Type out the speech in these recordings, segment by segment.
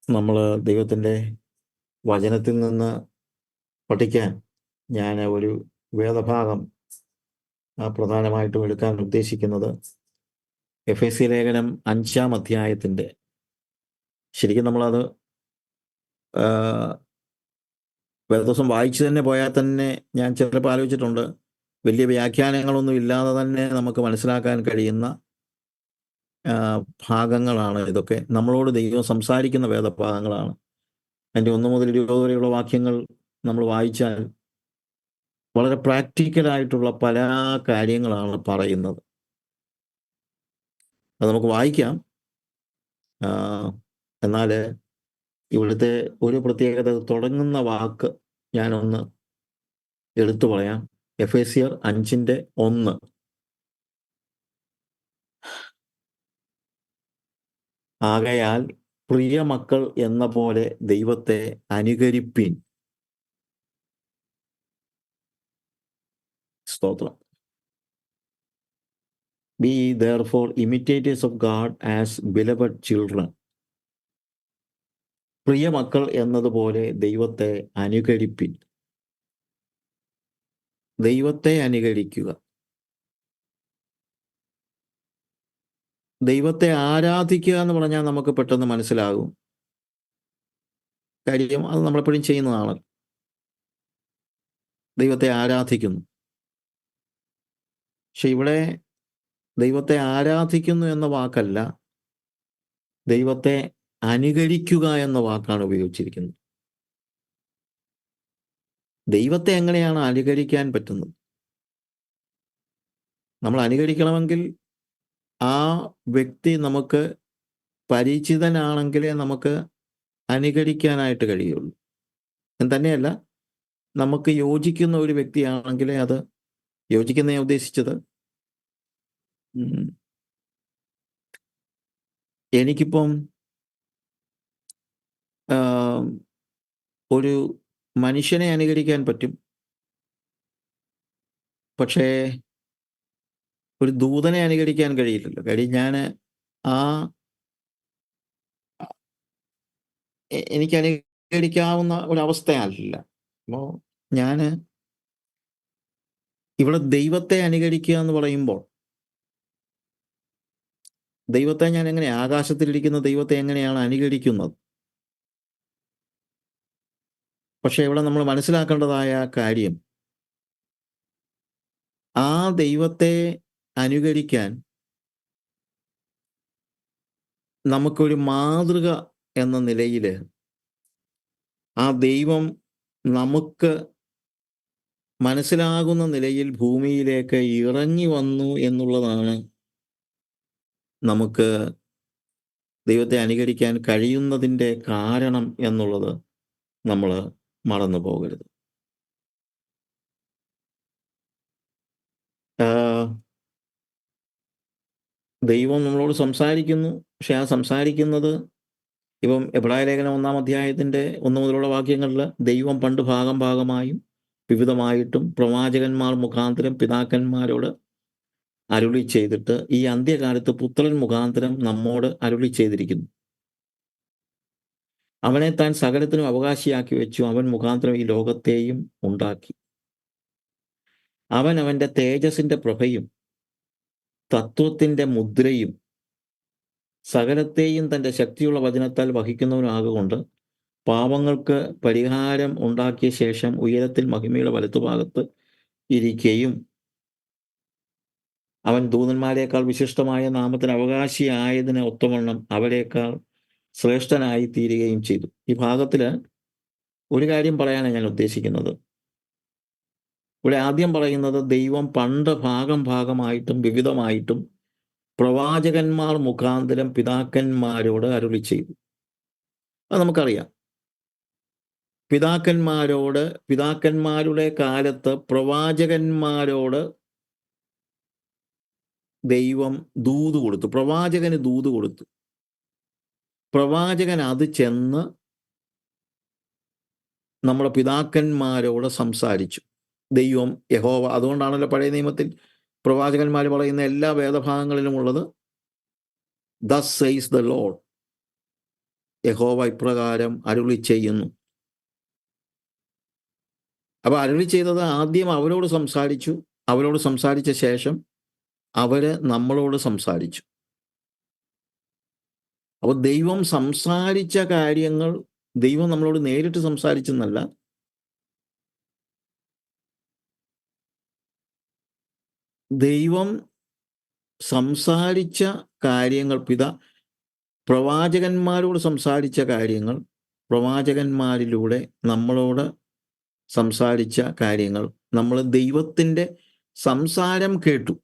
നമ്മൾ ദൈവത്തിൻ്റെ വചനത്തിൽ നിന്ന് പഠിക്കാൻ ഞാൻ ഒരു വേദഭാഗം പ്രധാനമായിട്ടും എടുക്കാൻ ഉദ്ദേശിക്കുന്നത് എഫേസ്യ ലേഖനം 5-ാം അധ്യായത്തിൻ്റെ, ശരിക്കും നമ്മളത് വേദദിവസം വായിച്ചു തന്നെ പോയാൽ തന്നെ ഞാൻ ചിലപ്പോൾ ആലോചിച്ചിട്ടുണ്ട്, വലിയ വ്യാഖ്യാനങ്ങളൊന്നും ഇല്ലാതെ തന്നെ നമുക്ക് മനസ്സിലാക്കാൻ കഴിയുന്ന ഭാഗങ്ങളാണ് ഇതൊക്കെ. നമ്മളോട് ദൈവം സംസാരിക്കുന്ന വേദഭാഗങ്ങളാണ്. അതിൻ്റെ 1 മുതൽ 20 വരെയുള്ള വാക്യങ്ങൾ നമ്മൾ വായിച്ചാൽ വളരെ പ്രാക്ടിക്കലായിട്ടുള്ള പല കാര്യങ്ങളാണ് പറയുന്നത്. അത് നമുക്ക് വായിക്കാം. എന്നാൽ ഇവിടുത്തെ ഒരു പ്രത്യേകത, തുടങ്ങുന്ന വാക്ക് ഞാനൊന്ന് എടുത്തു പറയാം. എഫേസ്യർ 5:1. ആകയാൽ പ്രിയ മക്കൾ എന്ന പോലെ ദൈവത്തെ അനുകരിപ്പിൻ. സ്തോത്രം. Be therefore imitators of God as beloved children. പ്രിയ മക്കൾ എന്നതുപോലെ ദൈവത്തെ അനുകരിപ്പിൻ. ദൈവത്തെ അനുകരിക്കുക, ദൈവത്തെ ആരാധിക്കുക എന്ന് പറഞ്ഞാൽ നമുക്ക് പെട്ടെന്ന് മനസ്സിലാകും. കാര്യം അത് നമ്മളെപ്പോഴും ചെയ്യുന്നതാണ്. ദൈവത്തെ ആരാധിക്കുന്നു. പക്ഷെ ഇവിടെ ദൈവത്തെ ആരാധിക്കുന്നു എന്ന വാക്കല്ല, ദൈവത്തെ അനുകരിക്കുക എന്ന വാക്കാണ് ഉപയോഗിച്ചിരിക്കുന്നത്. ദൈവത്തെ എങ്ങനെയാണ് അനുകരിക്കാൻ പറ്റുന്നത്? നമ്മൾ അനുകരിക്കണമെങ്കിൽ ആ വ്യക്തി നമുക്ക് പരിചിതനാണെങ്കിലേ നമുക്ക് അനുകരിക്കാനായിട്ട് കഴിയുള്ളൂ. തന്നെയല്ല, നമുക്ക് യോജിക്കുന്ന ഒരു വ്യക്തിയാണെങ്കിലേ അത് യോജിക്കുന്ന ഉദ്ദേശിച്ചത്, എനിക്കിപ്പം ഒരു മനുഷ്യനെ അനുകരിക്കാൻ പറ്റും, പക്ഷേ ഒരു ദൂതനെ അനുകരിക്കാൻ കഴിയില്ലല്ലോ. കാര്യം ഞാൻ എനിക്ക് അനുകരിക്കാവുന്ന ഒരവസ്ഥയല്ല. അപ്പോൾ ഞാൻ ഇവിടെ ദൈവത്തെ അനുകരിക്കുക എന്ന് പറയുമ്പോൾ, ദൈവത്തെ ഞാൻ ആകാശത്തിലിരിക്കുന്ന ദൈവത്തെ എങ്ങനെയാണ് അനുകരിക്കുന്നത്? പക്ഷെ ഇവിടെ നമ്മൾ മനസ്സിലാക്കേണ്ടതായ കാര്യം, ആ ദൈവത്തെ അനുകരിക്കാൻ നമുക്കൊരു മാതൃക എന്ന നിലയിൽ ആ ദൈവം നമുക്ക് മനസ്സിലാകുന്ന നിലയിൽ ഭൂമിയിലേക്ക് ഇറങ്ങി വന്നു എന്നുള്ളതാണ് നമുക്ക് ദൈവത്തെ അനുകരിക്കാൻ കഴിയുന്നതിൻ്റെ കാരണം എന്നുള്ളത് നമ്മൾ മറന്നു പോകരുത്. ദൈവം നമ്മളോട് സംസാരിക്കുന്നു. പക്ഷെ ആ സംസാരിക്കുന്നത്, ഇപ്പം എബ്രായ ലേഖനം 1-ാം അധ്യായത്തിൻ്റെ 1 മുതലുള്ള വാക്യങ്ങളിൽ ദൈവം പണ്ട് ഭാഗമായും വിവിധമായിട്ടും പ്രവാചകന്മാർ മുഖാന്തരം പിതാക്കന്മാരോട് അരുളി ചെയ്തിട്ട് ഈ അന്ത്യകാലത്ത് പുത്രൻ മുഖാന്തരം നമ്മോട് അരുളി ചെയ്തിരിക്കുന്നു. അവനെ താൻ സകലത്തിനും അവകാശിയാക്കി വെച്ചു. അവൻ മുഖാന്തരം ഈ ലോകത്തെയും ഉണ്ടാക്കി. അവൻ അവൻ്റെ തേജസ്സിൻ്റെ പ്രഭയും തത്വത്തിൻ്റെ മുദ്രയും സകലത്തെയും തൻ്റെ ശക്തിയുള്ള വചനത്താൽ വഹിക്കുന്നവനാകൊണ്ട് പാപങ്ങൾക്ക് പരിഹാരം ഉണ്ടാക്കിയ ശേഷം ഉയരത്തിൽ മഹിമയുടെ വലത്തുഭാഗത്ത് ഇരിക്കുകയും അവൻ ദൂതന്മാരേക്കാൾ വിശിഷ്ടമായ നാമത്തിന് അവകാശിയായതിന് ഒത്തവണ്ണം അവരേക്കാൾ ശ്രേഷ്ഠനായി തീരുകയും ചെയ്തു. ഈ ഭാഗത്തിൽ ഒരു കാര്യം പറയാനാണ് ഞാൻ ഉദ്ദേശിക്കുന്നത്. ഇവിടെ ആദ്യം പറയുന്നത്, ദൈവം പണ്ട് ഭാഗമായിട്ടും വിവിധമായിട്ടും പ്രവാചകന്മാർ മുഖാന്തരം പിതാക്കന്മാരോട് അരുളി ചെയ്തു. അത് നമുക്കറിയാം. പിതാക്കന്മാരുടെ കാലത്ത് പ്രവാചകന്മാരോട് ദൈവം ദൂത് കൊടുത്തു, പ്രവാചകന് ദൂത് കൊടുത്തു. പ്രവാചകൻ അത് ചെന്ന് നമ്മുടെ പിതാക്കന്മാരോട് സംസാരിച്ചു. ദൈവം യഹോവ. അതുകൊണ്ടാണല്ലോ പഴയ നിയമത്തിൽ പ്രവാചകന്മാർ പറയുന്ന എല്ലാ വേദഭാഗങ്ങളിലും ഉള്ളത്, ദസ് സെയ്സ് ദ ലോർഡ്. യഹോവ ഇപ്രകാരം അരുളി ചെയ്യുന്നു. അപ്പോൾ അരുളി ചെയ്തത് ആദ്യം അവരോട് സംസാരിച്ചു. അവരോട് സംസാരിച്ച ശേഷം അവര് നമ്മളോട് സംസാരിച്ചു. അപ്പോൾ ദൈവം സംസാരിച്ച കാര്യങ്ങൾ ദൈവം നമ്മളോട് നേരിട്ട് സംസാരിച്ചെന്നല്ല, ദൈവം സംസാരിച്ച കാര്യങ്ങൾ പ്രവാചകന്മാരോട് സംസാരിച്ച കാര്യങ്ങൾ, പ്രവാചകന്മാരിലൂടെ നമ്മളോട് സംസാരിച്ച കാര്യങ്ങൾ, നമ്മൾ ദൈവത്തിൻ്റെ സംസാരം കേട്ടു.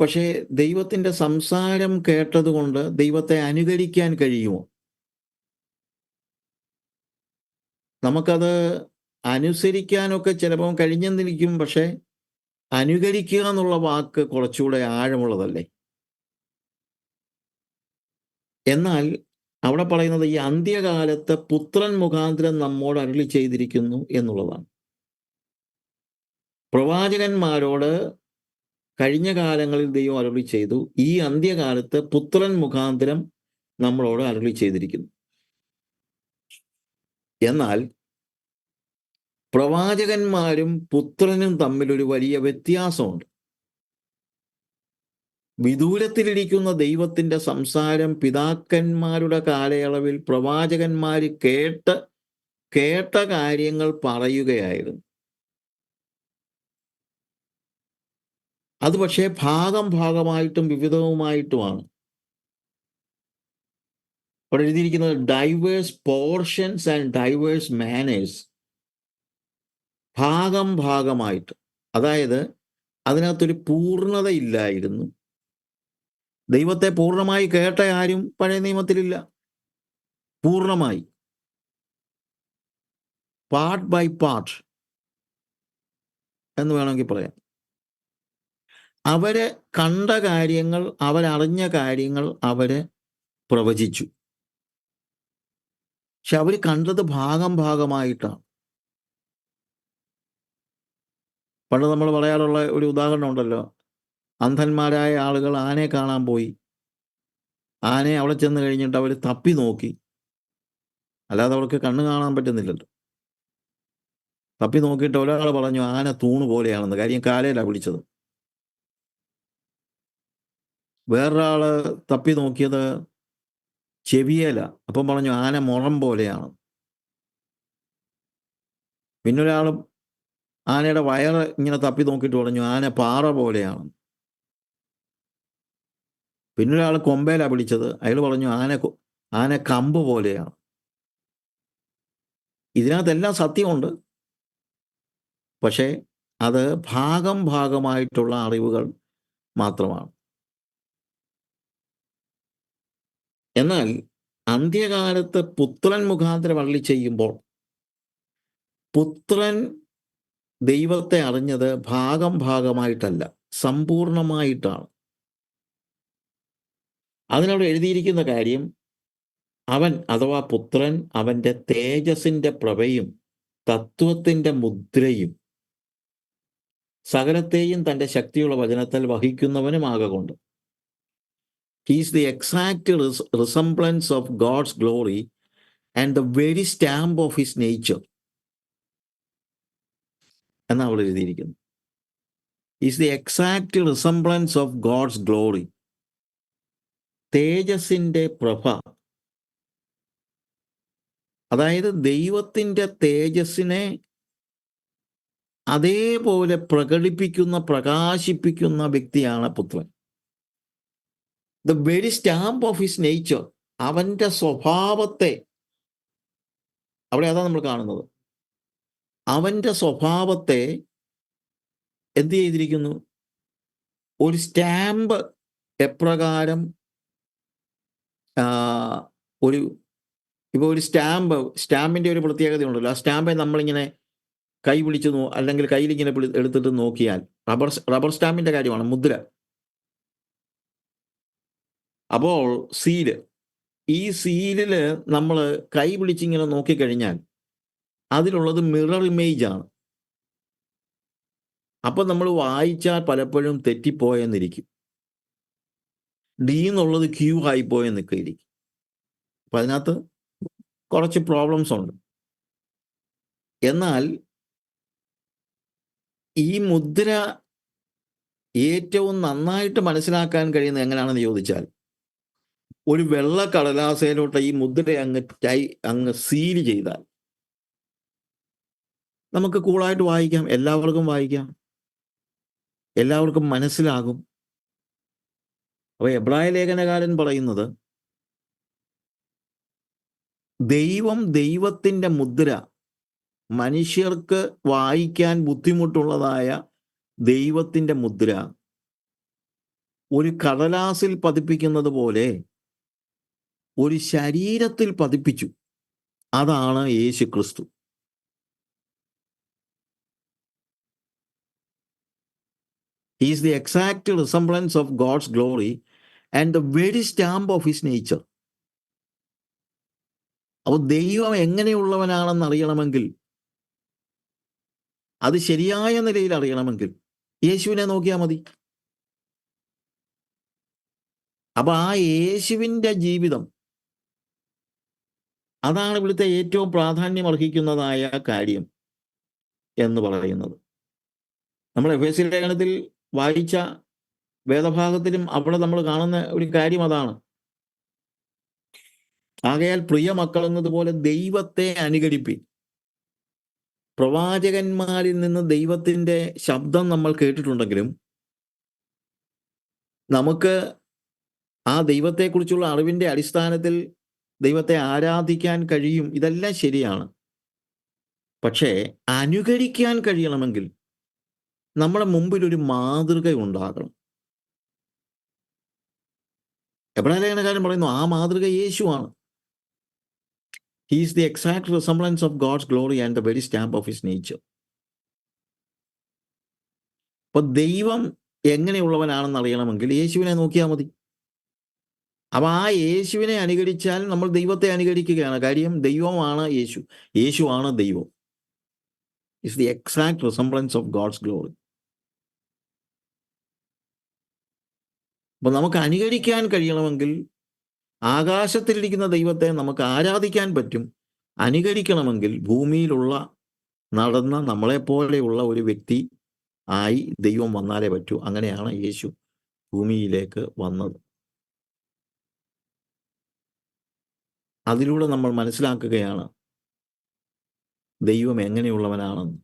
പക്ഷേ ദൈവത്തിൻ്റെ സംസാരം കേട്ടതുകൊണ്ട് ദൈവത്തെ അനുകരിക്കാൻ കഴിയുമോ? നമുക്കത് അനുസരിക്കാനൊക്കെ ചിലപ്പം കഴിഞ്ഞെന്നിരിക്കും. പക്ഷേ അനുകരിക്കുക എന്നുള്ള വാക്ക് കുറച്ചുകൂടെ ആഴമുള്ളതല്ലേ? എന്നാൽ അവിടെ പറയുന്നത് ഈ അന്ത്യകാലത്ത് പുത്രൻ മുഖാന്തരം നമ്മോട് അരുളി ചെയ്തിരിക്കുന്നു എന്നുള്ളതാണ്. പ്രവാചകന്മാരോട് കഴിഞ്ഞ കാലങ്ങളിൽ ദൈവം അരുളി ചെയ്തു. ഈ അന്ത്യകാലത്ത് പുത്രൻ മുഖാന്തരം നമ്മളോട് അരുളി ചെയ്തിരിക്കുന്നു. എന്നാൽ പ്രവാചകന്മാരും പുത്രനും തമ്മിലൊരു വലിയ വ്യത്യാസമുണ്ട്. വിദൂരത്തിലിരിക്കുന്ന ദൈവത്തിൻ്റെ സംസാരം പിതാക്കന്മാരുടെ കാലയളവിൽ പ്രവാചകന്മാർ കേട്ട കാര്യങ്ങൾ പറയുകയായിരുന്നു. അത് പക്ഷേ ഭാഗമായിട്ടും വിവിധവുമായിട്ടുമാണ്. അവിടെ എഴുതിയിരിക്കുന്നത് divers portions and divers manners. ഭാഗമായിട്ട്, അതായത് അതിനകത്തൊരു പൂർണ്ണതയില്ലായിരുന്നു. ദൈവത്തെ പൂർണ്ണമായി കേട്ട ആരും പഴയ നിയമത്തിലില്ല. പൂർണ്ണമായി, പാർട്ട് ബൈ പാർട്ട് എന്ന് വേണമെങ്കിൽ പറയാം. അവര് കണ്ട കാര്യങ്ങൾ, അവരറിഞ്ഞ കാര്യങ്ങൾ അവര് പ്രവചിച്ചു. പക്ഷെ അവർ കണ്ടത് ഭാഗമായിട്ടാണ്. പണ്ട് നമ്മൾ പറയാറുള്ള ഒരു ഉദാഹരണം ഉണ്ടല്ലോ, അന്ധന്മാരായ ആളുകൾ ആനയെ കാണാൻ പോയി. ആനയെ അവിടെ ചെന്ന് കഴിഞ്ഞിട്ട് അവർ തപ്പി നോക്കി, അല്ലാതെ അവർക്ക് കണ്ണ് കാണാൻ പറ്റുന്നില്ലല്ലോ. തപ്പി നോക്കിയിട്ട് ഒരാൾ പറഞ്ഞു ആന തൂണ് പോലെയാണെന്ന്. കാര്യം കാലയിലാണ് പിടിച്ചത്. വേറൊരാള് തപ്പി നോക്കിയത് ചെവിയേല, അപ്പം പറഞ്ഞു ആന മുറം പോലെയാണ്. പിന്നൊരാൾ ആനയുടെ വയറ് ഇങ്ങനെ തപ്പി നോക്കിയിട്ട് പറഞ്ഞു ആന പാറ പോലെയാണ്. പിന്നൊരാൾ കൊമ്പേലാണ് പിടിച്ചത്, അയാൾ പറഞ്ഞു ആന കമ്പ് പോലെയാണ്. ഇതിനകത്തെല്ലാം സത്യമുണ്ട്. പക്ഷേ അത് ഭാഗമായിട്ടുള്ള അറിവുകൾ മാത്രമാണ്. എന്നാൽ അന്ത്യകാലത്ത് പുത്രൻ മുഖാന്തരം അരുളി ചെയ്യുമ്പോൾ പുത്രൻ ദൈവത്തെ അറിഞ്ഞത് ഭാഗമായിട്ടല്ല, സമ്പൂർണമായിട്ടാണ്. അതിനവിടെ എഴുതിയിരിക്കുന്ന കാര്യം, അവൻ അഥവാ പുത്രൻ അവൻ്റെ തേജസ്സിൻ്റെ പ്രഭയും തത്വത്തിൻ്റെ മുദ്രയും സകലത്തെയും തൻ്റെ ശക്തിയുള്ള വചനത്താൽ വഹിക്കുന്നവനുമാകൊണ്ട്. He is the exact resemblance of God's glory and the very stamp of his nature എന്നാണ് അവിടെ എഴുതിയിരിക്കുന്നത്. Is the exact resemblance of God's glory. തേജസ്സിൻ്റെ പ്രഭ, അതായത് ദൈവത്തിൻ്റെ തേജസ്സിനെ അതേപോലെ പ്രകാശിപ്പിക്കുന്ന വ്യക്തിയാണ് പുത്രൻ. The very stamp of his nature, അവൻ്റെ സ്വഭാവത്തെ, അവിടെ അതാണ് നമ്മൾ കാണുന്നത്. അവൻ്റെ സ്വഭാവത്തെ എന്ത് ചെയ്തിരിക്കുന്നു? ഒരു സ്റ്റാമ്പ് എപ്രകാരം ഇപ്പോൾ ഒരു സ്റ്റാമ്പിൻ്റെ ഒരു പ്രത്യേകതയുണ്ടല്ലോ. ആ സ്റ്റാമ്പെ നമ്മളിങ്ങനെ കൈ പിടിച്ച് അല്ലെങ്കിൽ കയ്യിലിങ്ങനെ എടുത്തിട്ട് നോക്കിയാൽ റബ്ബർ സ്റ്റാമ്പിൻ്റെ കാര്യമാണ്, മുദ്ര. അപ്പോൾ ഈ സീലിൽ നമ്മൾ കൈ പിടിച്ചിങ്ങനെ നോക്കിക്കഴിഞ്ഞാൽ അതിലുള്ളത് മിറർ ഇമേജ് ആണ്. അപ്പം നമ്മൾ വായിച്ചാൽ പലപ്പോഴും തെറ്റിപ്പോയെന്നിരിക്കും. ഡി എന്നുള്ളത് ക്യൂ ആയിപ്പോയെന്നൊക്കെ ഇരിക്കും. അപ്പം അതിനകത്ത് കുറച്ച് പ്രോബ്ലംസ് ഉണ്ട്. എന്നാൽ ഈ മുദ്ര ഏറ്റവും നന്നായിട്ട് മനസ്സിലാക്കാൻ കഴിയുന്നത് എങ്ങനെയാണെന്ന് ചോദിച്ചാൽ, ഒരു വെള്ള കടലാസയിലോട്ട് ഈ മുദ്ര അങ്ങ് സീൽ ചെയ്താൽ നമുക്ക് കൂളായിട്ട് വായിക്കാം, എല്ലാവർക്കും വായിക്കാം, എല്ലാവർക്കും മനസ്സിലാകും. അപ്പോൾ എബ്രായ ലേഖനകാരൻ പറയുന്നത്, ദൈവത്തിൻ്റെ മുദ്ര, മനുഷ്യർക്ക് വായിക്കാൻ ബുദ്ധിമുട്ടുള്ളതായ ദൈവത്തിൻ്റെ മുദ്ര ഒരു കടലാസിൽ പതിപ്പിക്കുന്നത് പോലെ ഒരു ശരീരത്തിൽ പതിപ്പിച്ചു. അതാണ് യേശു ക്രിസ്തു. He is the exact resemblance of God's glory and the very stamp of his nature. അപ്പോൾ ദൈവം എങ്ങനെയുള്ളവനാണെന്ന് അറിയണമെങ്കിൽ, അത് ശരിയായ നിലയിൽ അറിയണമെങ്കിൽ യേശുവിനെ നോക്കിയാൽ മതി. അപ്പൊ ആ യേശുവിൻ്റെ ജീവിതം, അതാണ് ഇവിടുത്തെ ഏറ്റവും പ്രാധാന്യം അർഹിക്കുന്നതായ കാര്യം എന്ന് പറയുന്നത്. നമ്മൾ എഫേസ്യ ലേഖനത്തിൽ വായിച്ച വേദഭാഗത്തിലും അവിടെ നമ്മൾ കാണുന്ന ഒരു കാര്യം അതാണ്. ആകയാൽ പ്രിയ മക്കൾ എന്നതുപോലെ ദൈവത്തെ അനുകരിപ്പിൻ. പ്രവാചകന്മാരിൽ നിന്ന് ദൈവത്തിൻ്റെ ശബ്ദം നമ്മൾ കേട്ടിട്ടുണ്ടെങ്കിലും നമുക്ക് ആ ദൈവത്തെക്കുറിച്ചുള്ള അറിവിൻ്റെ അടിസ്ഥാനത്തിൽ ദൈവത്തെ ആരാധിക്കാൻ കഴിയും, ഇതെല്ലാം ശരിയാണ്. പക്ഷേ അനുകരിക്കാൻ കഴിയണമെങ്കിൽ നമ്മുടെ മുമ്പിൽ ഒരു മാതൃക ഉണ്ടാകണം. എബ്രായ ലേഖനകാരൻ പറയുന്നു, ആ മാതൃക യേശുവാണ്. He is the exact resemblance of God's glory and the very stamp of his nature. അപ്പോൾ ദൈവം എങ്ങനെയുള്ളവനാണെന്ന് അറിയണമെങ്കിൽ യേശുവിനെ നോക്കിയാൽ മതി. അപ്പോൾ ആ യേശുവിനെ അനുകരിച്ചാൽ നമ്മൾ ദൈവത്തെ അനുകരിക്കുകയാണ്. കാര്യം ദൈവമാണ് യേശു, യേശുവാണ് ദൈവം. Is the exact resemblance of God's glory. അപ്പോൾ നമുക്ക് അനുകരിക്കാൻ കഴിയണമെങ്കിൽ ആകാശത്തിലിരിക്കുന്ന ദൈവത്തെ നമുക്ക് ആരാധിക്കാൻ പറ്റും. അനുകരിക്കണമെങ്കിൽ ഭൂമിയിലുള്ള നടന്ന നമ്മളെപ്പോലെയുള്ള ഒരു വ്യക്തി ആയി ദൈവം വന്നാലേ പറ്റൂ. അങ്ങനെയാണ് യേശു ഭൂമിയിലേക്ക് വന്നത്. അതിലൂടെ നമ്മൾ മനസ്സിലാക്കുകയാണ് ദൈവം എങ്ങനെയുള്ളവനാണെന്ന്.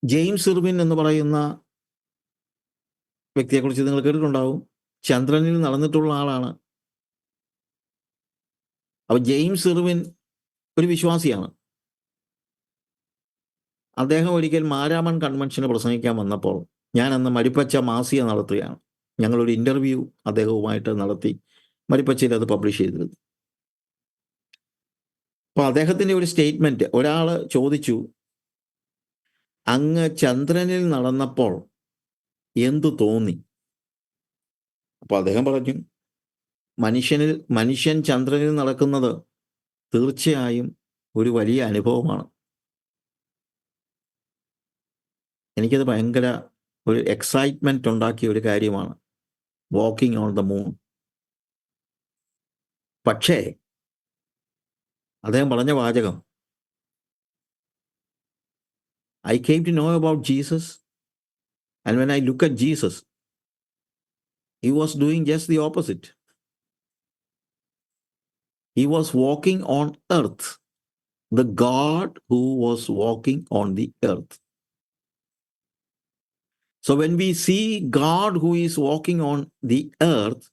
ജെയിംസ് ഇർവിൻ എന്ന് പറയുന്ന വ്യക്തിയെക്കുറിച്ച് നിങ്ങൾ കേട്ടിട്ടുണ്ടാവും. ചന്ദ്രനിൽ നടന്നിട്ടുള്ള ആളാണ്. അപ്പോൾ ജെയിംസ് ഇർവിൻ ഒരു വിശ്വാസിയാണ്. അദ്ദേഹം ഒരിക്കൽ മാരാമൺ കൺവെൻഷന് പ്രസംഗിക്കാൻ വന്നപ്പോൾ ഞാൻ അന്ന് മരിപ്പച്ച മാസിക നടത്തുകയാണ്. ഞങ്ങളൊരു ഇൻ്റർവ്യൂ അദ്ദേഹവുമായിട്ട് നടത്തി മരിപ്പച്ചയിൽ അത് പബ്ലിഷ് ചെയ്തിരുന്നു. അപ്പോൾ അദ്ദേഹത്തിൻ്റെ ഒരു സ്റ്റേറ്റ്മെൻറ്റ്, ഒരാൾ ചോദിച്ചു, അങ്ങ് ചന്ദ്രനിൽ നടന്നപ്പോൾ എന്തു തോന്നി? അപ്പോൾ അദ്ദേഹം പറഞ്ഞു, മനുഷ്യൻ ചന്ദ്രനിൽ നടക്കുന്നത് തീർച്ചയായും ഒരു വലിയ അനുഭവമാണ്. എനിക്കത് ഭയങ്കര ഒരു എക്സൈറ്റ്മെൻറ്റ് ഉണ്ടാക്കിയ ഒരു കാര്യമാണ്, വാക്കിംഗ് ഓൺ ദ മൂൺ. പക്ഷേ അദ്ദേഹം പറഞ്ഞ വാചകം, I came to know about Jesus, and when I look at Jesus, he was doing just the opposite. He was walking on earth, the God who was walking on the earth. So when we see God who is walking on the earth,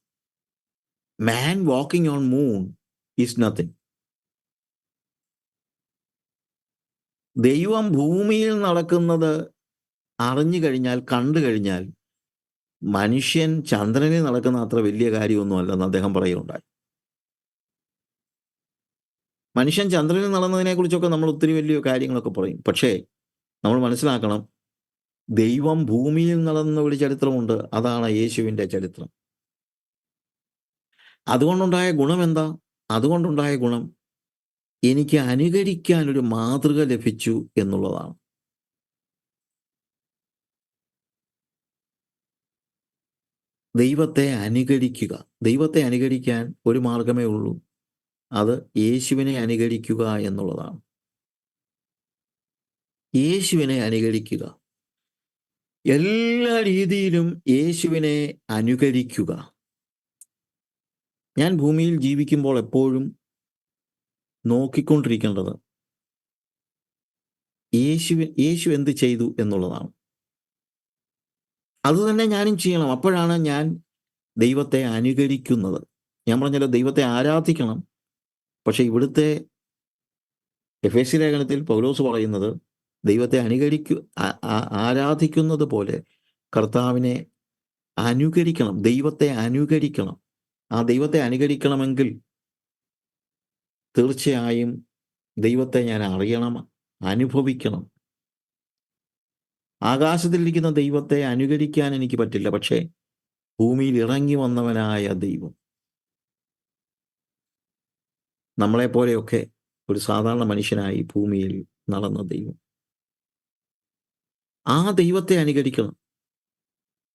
man walking on moon is nothing. ദൈവം ഭൂമിയിൽ നടക്കുന്നത് അറിഞ്ഞു കഴിഞ്ഞാൽ, കണ്ടു കഴിഞ്ഞാൽ, മനുഷ്യൻ ചന്ദ്രനിൽ നടക്കുന്ന അത്ര വലിയ കാര്യമൊന്നുമല്ലെന്ന് അദ്ദേഹം പറയുകയുണ്ടായി. മനുഷ്യൻ ചന്ദ്രനിൽ നടന്നതിനെക്കുറിച്ചൊക്കെ നമ്മൾ ഒത്തിരി വലിയ കാര്യങ്ങളൊക്കെ പറയും. പക്ഷേ നമ്മൾ മനസ്സിലാക്കണം, ദൈവം ഭൂമിയിൽ നടന്ന ഒരു ചരിത്രമുണ്ട്. അതാണ് യേശുവിൻ്റെ ചരിത്രം. അതുകൊണ്ടുണ്ടായ ഗുണം എന്താ? അതുകൊണ്ടുണ്ടായ ഗുണം എനിക്ക് അനുകരിക്കാൻ ഒരു മാതൃക ലഭിച്ചു എന്നുള്ളതാണ്. ദൈവത്തെ അനുകരിക്കുക. ദൈവത്തെ അനുകരിക്കാൻ ഒരു മാർഗ്ഗമേ ഉള്ളൂ. അത് യേശുവിനെ അനുകരിക്കുക എന്നുള്ളതാണ്. യേശുവിനെ അനുകരിക്കുക. എല്ലാ രീതിയിലും യേശുവിനെ അനുകരിക്കുക. ഞാൻ ഭൂമിയിൽ ജീവിക്കുമ്പോൾ എപ്പോഴും നോക്കിക്കൊണ്ടിരിക്കേണ്ടത് യേശു എന്ത് ചെയ്തു എന്നുള്ളതാണ്. അതുതന്നെ ഞാനും ചെയ്യണം. അപ്പോഴാണ് ഞാൻ ദൈവത്തെ അനുകരിക്കുന്നത്. ഞാൻ പറഞ്ഞല്ലോ, ദൈവത്തെ ആരാധിക്കണം. പക്ഷെ ഇവിടുത്തെ എഫേസ്യ ലേഖനത്തിൽ പൗലോസ് പറയുന്നത് ദൈവത്തെ ആരാധിക്കുന്നത് പോലെ കർത്താവിനെ അനുകരിക്കണം. ദൈവത്തെ അനുകരിക്കണം. ആ ദൈവത്തെ അനുകരിക്കണമെങ്കിൽ തീർച്ചയായും ദൈവത്തെ ഞാൻ അറിയണം, അനുഭവിക്കണം. ആകാശത്തിലിരിക്കുന്ന ദൈവത്തെ അനുകരിക്കാൻ എനിക്ക് പറ്റില്ല. പക്ഷേ ഭൂമിയിൽ ഇറങ്ങി വന്നവനായ ദൈവം, നമ്മളെപ്പോലെയൊക്കെ ഒരു സാധാരണ മനുഷ്യനായി ഭൂമിയിൽ നടന്ന ദൈവം, ആ ദൈവത്തെ അനുകരിക്കണം.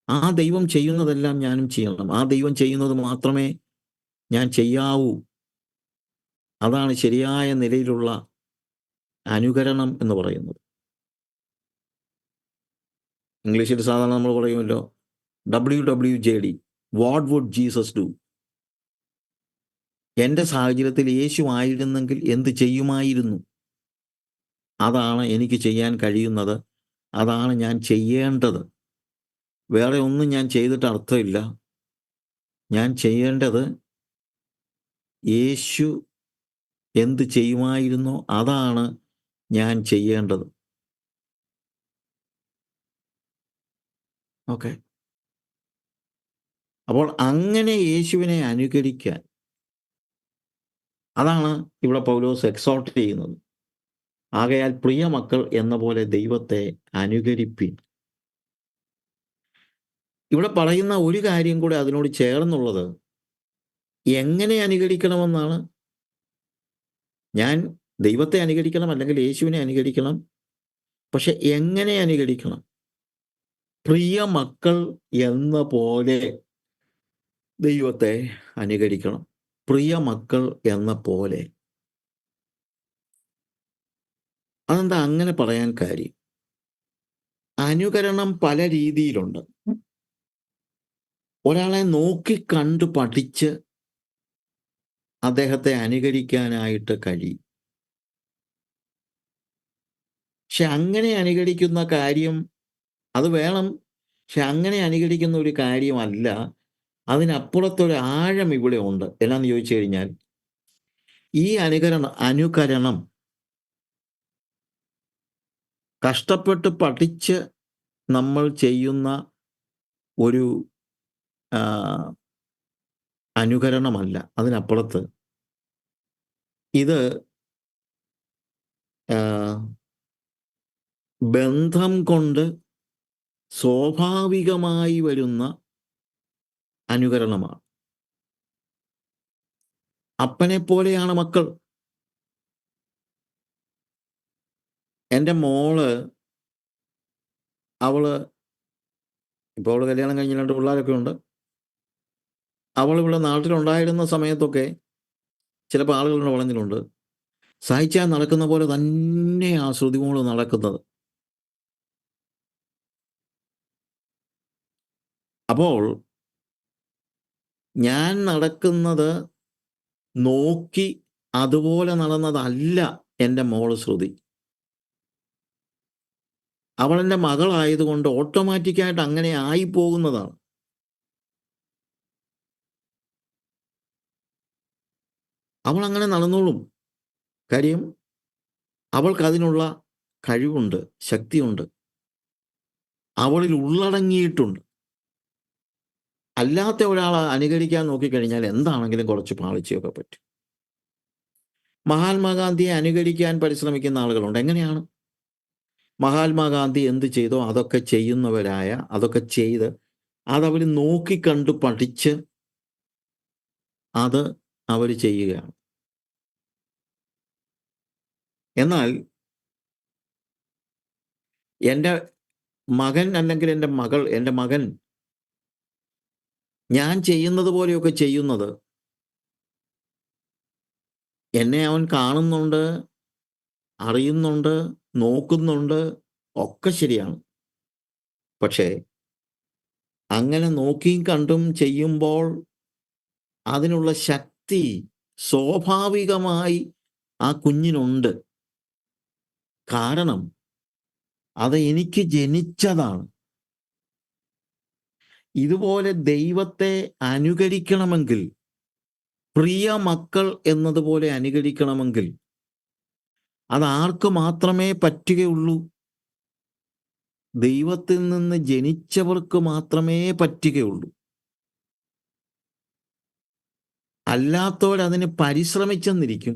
ആ ദൈവം ചെയ്യുന്നതെല്ലാം ഞാനും ചെയ്യണം. ആ ദൈവം ചെയ്യുന്നത് മാത്രമേ ഞാൻ ചെയ്യാവൂ. അതാണ് ശരിയായ നിലയിലുള്ള അനുകരണം എന്ന് പറയുന്നത്. ഇംഗ്ലീഷിൽ സാധാരണ നമ്മൾ പറയുമല്ലോ, WWJD, what would Jesus do? എൻ്റെ സാഹചര്യത്തിൽ യേശു ആയിരുന്നെങ്കിൽ എന്ത് ചെയ്യുമായിരുന്നു? അതാണ് എനിക്ക് ചെയ്യാൻ കഴിയുന്നത്. അതാണ് ഞാൻ ചെയ്യേണ്ടത്. വേറെ ഒന്നും ഞാൻ ചെയ്തിട്ട് അർത്ഥമില്ല. ഞാൻ ചെയ്യേണ്ടത് യേശു എന്ത് ചെയ്യുമായിരുന്നോ അതാണ് ഞാൻ ചെയ്യേണ്ടത്. ഓക്കെ. അപ്പോൾ അങ്ങനെ യേശുവിനെ അനുകരിക്കാൻ, അതാണ് ഇവിടെ പൗലോസ് എക്സോർട്ട് ചെയ്യുന്നത്. ആകയാൽ പ്രിയ മക്കൾ എന്ന പോലെ ദൈവത്തെ അനുകരിപ്പിൻ. ഇവിടെ പറയുന്ന ഒരു കാര്യം കൂടെ അതിനോട് ചേർന്നുള്ളത് എങ്ങനെ അനുകരിക്കണമെന്നാണ്. ഞാൻ ദൈവത്തെ അനുകരിക്കണം, അല്ലെങ്കിൽ യേശുവിനെ അനുകരിക്കണം. പക്ഷെ എങ്ങനെ അനുകരിക്കണം? പ്രിയ മക്കൾ എന്ന പോലെ ദൈവത്തെ അനുകരിക്കണം. പ്രിയ മക്കൾ എന്ന പോലെ. അതെന്താ അങ്ങനെ പറയാൻ കാര്യം? അനുകരണം പല രീതിയിലുണ്ട്. ഒരാളെ നോക്കിക്കണ്ട് പഠിച്ച് അദ്ദേഹത്തെ അനുകരിക്കാനായിട്ട് കഴിയും. പക്ഷെ അങ്ങനെ അനുകരിക്കുന്ന കാര്യം അത് വേണം. പക്ഷെ അങ്ങനെ അനുകരിക്കുന്ന ഒരു കാര്യമല്ല. അതിനപ്പുറത്തൊരു ആഴം ഇവിടെ ഉണ്ട്. എന്നാന്ന് ചോദിച്ചു കഴിഞ്ഞാൽ, ഈ അനുകരണം കഷ്ടപ്പെട്ട് പഠിച്ച് നമ്മൾ ചെയ്യുന്ന ഒരു അനുകരണമല്ല. അതിനപ്പുറത്ത് ഇത് ബന്ധം കൊണ്ട് സ്വാഭാവികമായി വരുന്ന അനുകരണമാണ്. അപ്പനെ പോലെയാണ് മക്കൾ. എൻ്റെ മോള്, ഇപ്പോൾ അവള് കല്യാണം കഴിഞ്ഞ് 2 പിള്ളേരൊക്കെ ഉണ്ട്. അവളിവിടെ നാട്ടിലുണ്ടായിരുന്ന സമയത്തൊക്കെ ചിലപ്പോൾ ആളുകളുടെ പറഞ്ഞിട്ടുണ്ട്, സഹിച്ചാൽ നടക്കുന്ന പോലെ തന്നെയാ ശ്രുതിമോള് നടക്കുന്നത്. അപ്പോൾ ഞാൻ നടക്കുന്നത് നോക്കി അതുപോലെ നടന്നതല്ല എൻ്റെ മോള് ശ്രുതി. അവളെൻ്റെ മകളായതുകൊണ്ട് ഓട്ടോമാറ്റിക്കായിട്ട് അങ്ങനെ ആയിപ്പോകുന്നതാണ്. അവൾ അങ്ങനെ നടന്നോളും. കാര്യം അവൾക്കതിനുള്ള കഴിവുണ്ട്, ശക്തിയുണ്ട്, അവളിൽ ഉള്ളടങ്ങിയിട്ടുണ്ട്. അല്ലാത്ത ഒരാളെ അനുകരിക്കാൻ നോക്കിക്കഴിഞ്ഞാൽ എന്താണെങ്കിലും കുറച്ച് പാളിച്ചയൊക്കെ പറ്റും. മഹാത്മാഗാന്ധിയെ അനുകരിക്കാൻ പരിശ്രമിക്കുന്ന ആളുകളുണ്ട്. എങ്ങനെയാണ്? മഹാത്മാഗാന്ധി എന്ത് ചെയ്തോ അതൊക്കെ ചെയ്യുന്നവരായ, അതൊക്കെ ചെയ്ത് അതവർ നോക്കിക്കണ്ട് പഠിച്ച് അത് അവർ ചെയ്യുകയാണ്. എന്നാൽ എൻ്റെ മകൻ അല്ലെങ്കിൽ എൻ്റെ മകൻ ഞാൻ ചെയ്യുന്നത് പോലെയൊക്കെ ചെയ്യുന്നത്. എന്നെ അവൻ കാണുന്നുണ്ട്, അറിയുന്നുണ്ട്, നോക്കുന്നുണ്ട്, ഒക്കെ ശരിയാണ്. പക്ഷേ അങ്ങനെ നോക്കിയും കണ്ടും ചെയ്യുമ്പോൾ അതിനുള്ള ശക്തി സ്വാഭാവികമായി ആ കുഞ്ഞിനുണ്ട്. കാരണം അത് എനിക്ക് ജനിച്ചതാണ്. ഇതുപോലെ ദൈവത്തെ അനുകരിക്കണമെങ്കിൽ, പ്രിയ മക്കൾ എന്നതുപോലെ അനുകരിക്കണമെങ്കിൽ അതാർക്ക് മാത്രമേ പറ്റുകയുള്ളൂ? ദൈവത്തിൽ നിന്ന് ജനിച്ചവർക്ക് മാത്രമേ പറ്റുകയുള്ളൂ. അല്ലാത്തവരതിന് പരിശ്രമിച്ചെന്നിരിക്കും.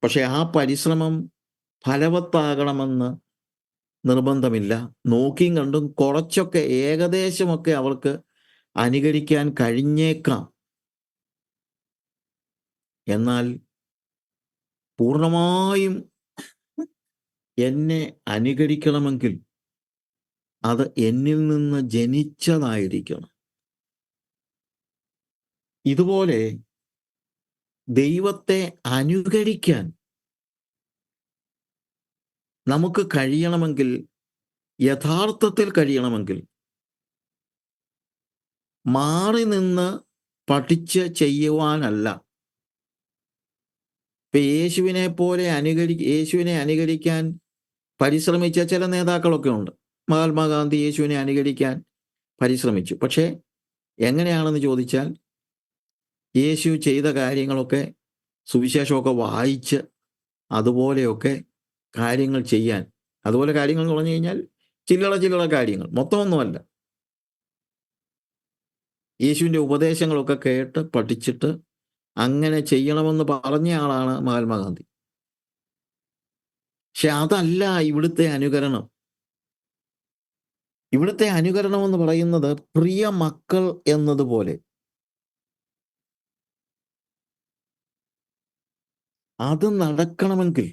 പക്ഷെ ആ പരിശ്രമം ഫലവത്താകണമെന്ന് നിർബന്ധമില്ല. നോക്കിയും കണ്ടും കുറച്ചൊക്കെ ഏകദേശമൊക്കെ അവർക്ക് അനുകരിക്കാൻ കഴിഞ്ഞേക്കാം. എന്നാൽ പൂർണ്ണമായും എന്നെ അനുകരിക്കണമെങ്കിൽ അത് എന്നിൽ നിന്ന് ജനിച്ചതായിരിക്കണം. ഇതുപോലെ ദൈവത്തെ അനുകരിക്കാൻ നമുക്ക് കഴിയണമെങ്കിൽ, യഥാർത്ഥത്തിൽ കഴിയണമെങ്കിൽ, മാറി നിന്ന് പഠിച്ച് ചെയ്യുവാനല്ല. ഇപ്പം യേശുവിനെ അനുകരിക്കാൻ പരിശ്രമിച്ച ചില നേതാക്കളൊക്കെ ഉണ്ട്. മഹാത്മാഗാന്ധി യേശുവിനെ അനുകരിക്കാൻ പരിശ്രമിച്ചു. പക്ഷേ എങ്ങനെയാണെന്ന് ചോദിച്ചാൽ, യേശു ചെയ്ത കാര്യങ്ങളൊക്കെ സുവിശേഷമൊക്കെ വായിച്ച് അതുപോലെയൊക്കെ കാര്യങ്ങൾ ചെയ്യാൻ, അതുപോലെ കാര്യങ്ങൾ എന്ന് പറഞ്ഞു കഴിഞ്ഞാൽ ചില്ലറ കാര്യങ്ങൾ, മൊത്തമൊന്നുമല്ല. യേശുവിൻ്റെ ഉപദേശങ്ങളൊക്കെ കേട്ട് പഠിച്ചിട്ട് അങ്ങനെ ചെയ്യണമെന്ന് പറഞ്ഞ ആളാണ് മഹാത്മാഗാന്ധി. പക്ഷെ അതല്ല ഇവിടുത്തെ അനുകരണം. ഇവിടുത്തെ അനുകരണം എന്ന് പറയുന്നത് പ്രിയ മക്കൾ എന്നതുപോലെ. അത് നടക്കണമെങ്കിൽ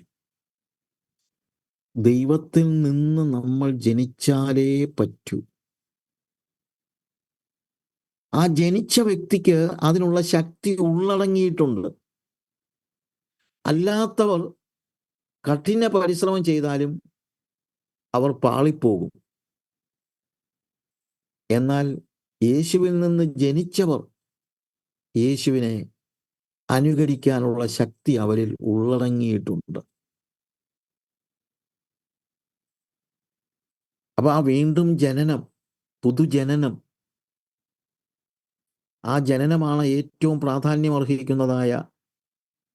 ദൈവത്തിൽ നിന്ന് നമ്മൾ ജനിച്ചാലേ പറ്റൂ. ആ ജനിച്ച വ്യക്തിക്ക് അതിനുള്ള ശക്തി ഉള്ളടങ്ങിയിട്ടുണ്ട്. അല്ലാത്തവർ കഠിന പരിശ്രമം ചെയ്താലും അവർ പാളിപ്പോകും. എന്നാൽ യേശുവിൽ നിന്ന് ജനിച്ചവർ യേശുവിനെ അനുകരിക്കാനുള്ള ശക്തി അവരിൽ ഉള്ളടങ്ങിയിട്ടുണ്ട്. അപ്പൊ ആ വീണ്ടും ജനനം, പുതുജനനം, ആ ജനനമാണ് ഏറ്റവും പ്രാധാന്യം അർഹിക്കുന്നതായ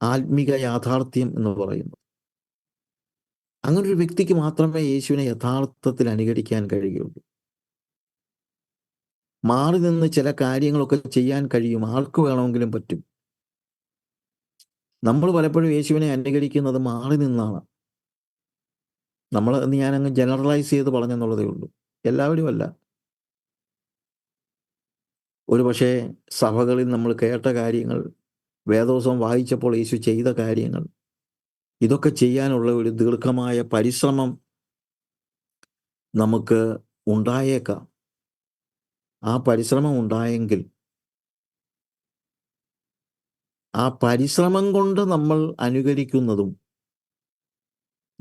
ആത്മിക യാഥാർത്ഥ്യം എന്ന് പറയുന്നത്. അങ്ങനൊരു വ്യക്തിക്ക് മാത്രമേ യേശുവിനെ യഥാർത്ഥത്തിൽ അനുകരിക്കാൻ കഴിയുള്ളൂ. മാറി നിന്ന് ചില കാര്യങ്ങളൊക്കെ ചെയ്യാൻ കഴിയും, ആർക്ക് വേണമെങ്കിലും പറ്റും. നമ്മൾ പലപ്പോഴും യേശുവിനെ അനുകരിക്കുന്നത് മാറി നിന്നാണ്. ഞാനങ്ങ് ജനറലൈസ് ചെയ്ത് പറഞ്ഞെന്നുള്ളതേ ഉള്ളൂ, എല്ലാവരും അല്ല. ഒരുപക്ഷെ സഭകളിൽ നമ്മൾ കേട്ട കാര്യങ്ങൾ, വേദോസം വായിച്ചപ്പോൾ യേശു ചെയ്ത കാര്യങ്ങൾ, ഇതൊക്കെ ചെയ്യാനുള്ള ഒരു ദീർഘമായ പരിശ്രമം നമുക്ക് ഉണ്ടായേക്കാം. ആ പരിശ്രമം ഉണ്ടായെങ്കിൽ ആ പരിശ്രമം കൊണ്ട് നമ്മൾ അനുകരിക്കുന്നതും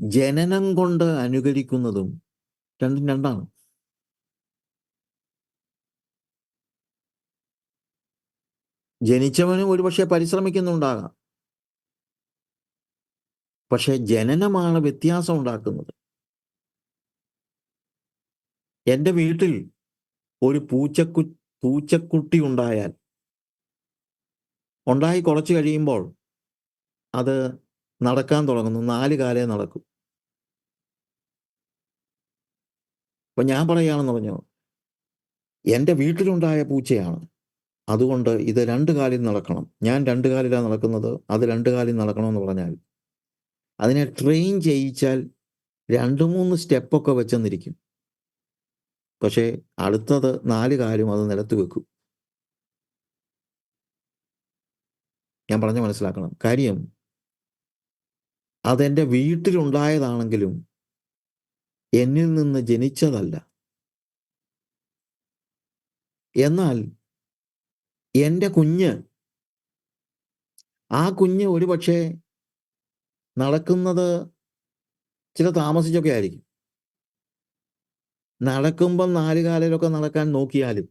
ജനനം കൊണ്ട് അനുകരിക്കുന്നതും രണ്ടും രണ്ടാണ്. ജനിച്ചവനും ഒരുപക്ഷെ പരിശ്രമിക്കുന്നുണ്ടാകാം, പക്ഷെ ജനനമാണ് വ്യത്യാസം ഉണ്ടാക്കുന്നത്. എൻ്റെ വീട്ടിൽ ഒരു പൂച്ചക്കുട്ടി ഉണ്ടായി കുറച്ച് കഴിയുമ്പോൾ അത് നടക്കാൻ തുടങ്ങുന്നു, 4 കാലേ നടക്കും. അപ്പൊ ഞാൻ പറയുകയാണെന്ന് പറഞ്ഞോ, എൻ്റെ വീട്ടിലുണ്ടായ പൂച്ചയാണ്, അതുകൊണ്ട് ഇത് 2 കാലിൽ നടക്കണം, ഞാൻ 2 കാലിലാണ് നടക്കുന്നത്, അത് 2 കാലിൽ നടക്കണമെന്ന് പറഞ്ഞാൽ അതിനെ ട്രെയിൻ ചെയ്യിച്ചാൽ 2-3 സ്റ്റെപ്പൊക്കെ വെച്ചെന്നിരിക്കും. പക്ഷേ അടുത്തത് 4 കാലും അത് നിലത്ത് വെക്കും. ഞാൻ പറഞ്ഞ മനസ്സിലാക്കണം. കാര്യം അതെൻ്റെ വീട്ടിലുണ്ടായതാണെങ്കിലും എന്നിൽ നിന്ന് ജനിച്ചതല്ല. എന്നാൽ എൻ്റെ കുഞ്ഞ്, ആ കുഞ്ഞ് ഒരുപക്ഷെ നടക്കുന്നത് ചില താമസിച്ചൊക്കെ ആയിരിക്കും. നടക്കുമ്പം 4 കാലിലൊക്കെ നടക്കാൻ നോക്കിയാലും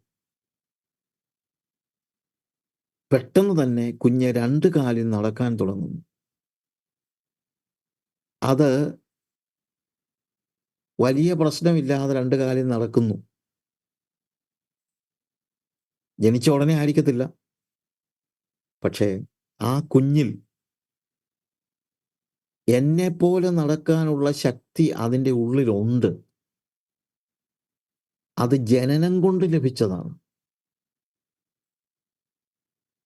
പെട്ടെന്ന് തന്നെ കുഞ്ഞ് 2 കാലിൽ നടക്കാൻ തുടങ്ങുന്നു. അത് വലിയ പ്രശ്നമില്ലാതെ 2 കാലിൽ നടക്കുന്നു. ജനിച്ച ഉടനെ ആയിരിക്കത്തില്ല. പക്ഷേ ആ കുഞ്ഞിൽ എന്നെപ്പോലെ നടക്കാനുള്ള ശക്തി അതിൻ്റെ ഉള്ളിലുണ്ട്. അത് ജനനം കൊണ്ട് ലഭിച്ചതാണ്.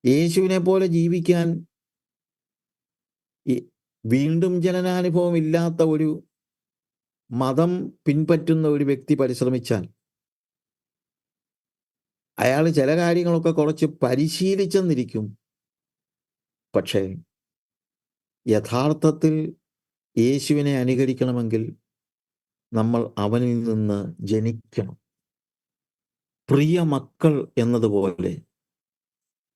യേശുവിനെ പോലെ ജീവിക്കാൻ വീണ്ടും ജനനാനുഭവം ഇല്ലാത്ത ഒരു മതം പിൻപറ്റുന്ന ഒരു വ്യക്തി പരിശ്രമിച്ചാൽ അയാൾ ചില കാര്യങ്ങളൊക്കെ കുറച്ച് പരിശീലിച്ചെന്നിരിക്കും. പക്ഷേ യഥാർത്ഥത്തിൽ യേശുവിനെ അനുകരിക്കണമെങ്കിൽ നമ്മൾ അവനിൽ നിന്ന് ജനിക്കണം. പ്രിയ മക്കൾ എന്നതുപോലെ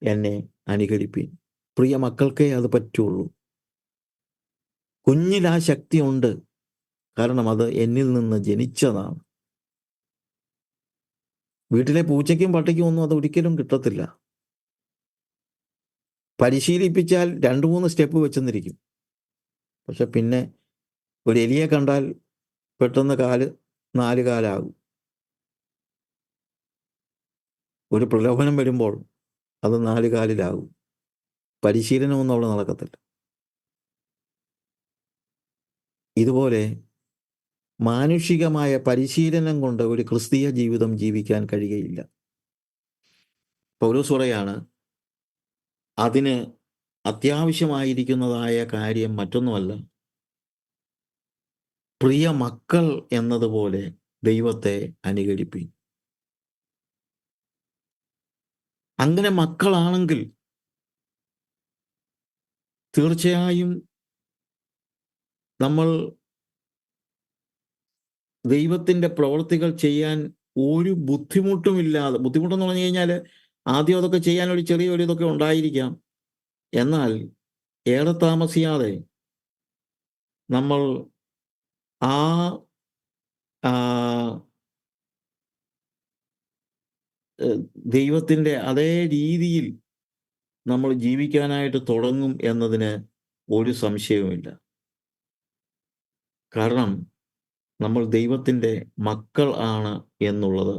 എന്നെ അനുകരിപ്പീൻ. പ്രിയ മക്കൾക്കേ അത് പറ്റുള്ളൂ. കുഞ്ഞിൽ ആ ശക്തിയുണ്ട്. കാരണം അത് എന്നിൽ നിന്ന് ജനിച്ചതാണ്. വീട്ടിലെ പൂച്ചയ്ക്കും പട്ടിക്കും ഒന്നും അത് ഒരിക്കലും കിട്ടത്തില്ല. പരിശീലിപ്പിച്ചാൽ 2-3 സ്റ്റെപ്പ് വെച്ചെന്നിരിക്കും. പക്ഷെ പിന്നെ ഒരു എലിയെ കണ്ടാൽ പെട്ടെന്ന് 4 കാലാകും. ഒരു പ്രലോഭനം വരുമ്പോൾ അത് 4 കാലിലാകും. പരിശീലനമൊന്നും അവിടെ നടക്കത്തില്ല. ഇതുപോലെ മാനുഷികമായ പരിശീലനം കൊണ്ട് ഒരു ക്രിസ്തീയ ജീവിതം ജീവിക്കാൻ കഴിയുകയില്ല. പൗലോസ് പറയാണ്, അതിന് അത്യാവശ്യമായിരിക്കുന്നതായ കാര്യം മറ്റൊന്നുമല്ല, പ്രിയ മക്കൾ എന്നതുപോലെ ദൈവത്തെ അനുകരിപ്പീൻ. അങ്ങനെ മക്കളാണെങ്കിൽ തീർച്ചയായും നമ്മൾ ദൈവത്തിൻ്റെ പ്രവൃത്തികൾ ചെയ്യാൻ ഒരു ബുദ്ധിമുട്ടുമില്ലാതെ, ബുദ്ധിമുട്ടെന്ന് പറഞ്ഞു കഴിഞ്ഞാൽ ആദ്യം അതൊക്കെ ചെയ്യാൻ ഒരു ചെറിയൊരു ഇതൊക്കെ ഉണ്ടായിരിക്കാം. എന്നാൽ ഏറെ താമസിയാതെ നമ്മൾ ആ ദൈവത്തിൻ്റെ അതേ രീതിയിൽ നമ്മൾ ജീവിക്കാനായിട്ട് തുടങ്ങും എന്നതിന് ഒരു സംശയവുമില്ല. കാരണം നമ്മൾ ദൈവത്തിൻ്റെ മക്കൾ ആണ് എന്നുള്ളത്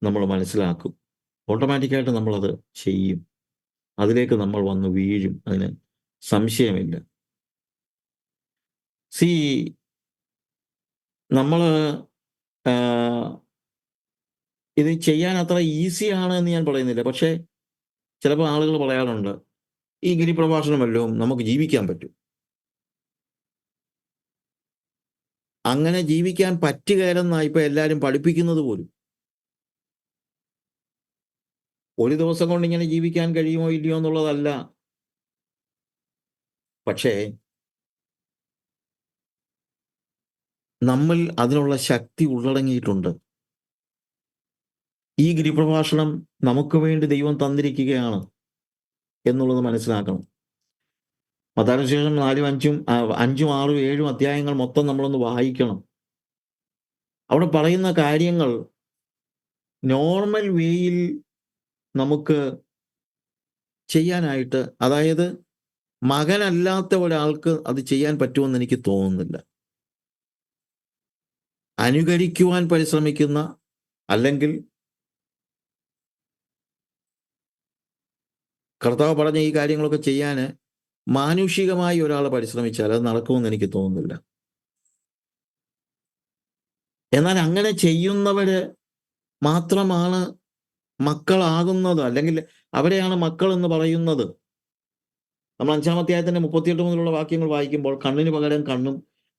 നമ്മൾ മനസ്സിലാക്കും. ഓട്ടോമാറ്റിക്കായിട്ട് നമ്മളത് ചെയ്യും. അതിലേക്ക് നമ്മൾ വന്ന് വീഴും. അതിന് സംശയമില്ല. നമ്മൾ ഇത് ചെയ്യാൻ അത്ര ഈസിയാണ് എന്ന് ഞാൻ പറയുന്നില്ല. പക്ഷേ ചിലപ്പോൾ ആളുകൾ പറയാറുണ്ട്, ഈ ഗിരിപ്രഭാഷണം വല്ലതും നമുക്ക് ജീവിക്കാൻ പറ്റും. അങ്ങനെ ജീവിക്കാൻ പറ്റുകയില്ലെന്നാണ് ഇപ്പോൾ എല്ലാവരും പഠിപ്പിക്കുന്നത് പോലും. ഒരു ദിവസം കൊണ്ട് ഇങ്ങനെ ജീവിക്കാൻ കഴിയുമോ ഇല്ലയോ എന്നുള്ളതല്ല. പക്ഷേ നമ്മൾ അതിനുള്ള ശക്തി ഉള്ളടങ്ങിയിട്ടുണ്ട്. ഈ ഗിരിപ്രഭാഷണം നമുക്ക് വേണ്ടി ദൈവം തന്നിരിക്കുകയാണ് എന്നുള്ളത് മനസ്സിലാക്കണം. മത്തായിയുടെ സുവിശേഷം 4, 5, 6, 7 അധ്യായങ്ങൾ മൊത്തം നമ്മളൊന്ന് വായിക്കണം. അവിടെ പറയുന്ന കാര്യങ്ങൾ നോർമൽ വേയിൽ നമുക്ക് ചെയ്യാനായിട്ട്, അതായത് മകനല്ലാത്ത ഒരാൾക്ക് അത് ചെയ്യാൻ പറ്റുമെന്ന് എനിക്ക് തോന്നുന്നില്ല. അനുകരിക്കുവാൻ പരിശ്രമിക്കുന്ന, അല്ലെങ്കിൽ കർത്താവ് പറഞ്ഞ ഈ കാര്യങ്ങളൊക്കെ ചെയ്യാൻ മാനുഷികമായി ഒരാൾ പരിശ്രമിച്ചാൽ അത് നടക്കുമെന്ന് എനിക്ക് തോന്നുന്നില്ല. എന്നാൽ അങ്ങനെ ചെയ്യുന്നവര് മാത്രമാണ് മക്കളാകുന്നത്, അല്ലെങ്കിൽ അവരെയാണ് മക്കൾ എന്ന് പറയുന്നത്. നമ്മൾ 5-ാം അധ്യായത്തിന്റെ 38 മുതലുള്ള വാക്യങ്ങൾ വായിക്കുമ്പോൾ, കണ്ണിന് പകരം കണ്ണും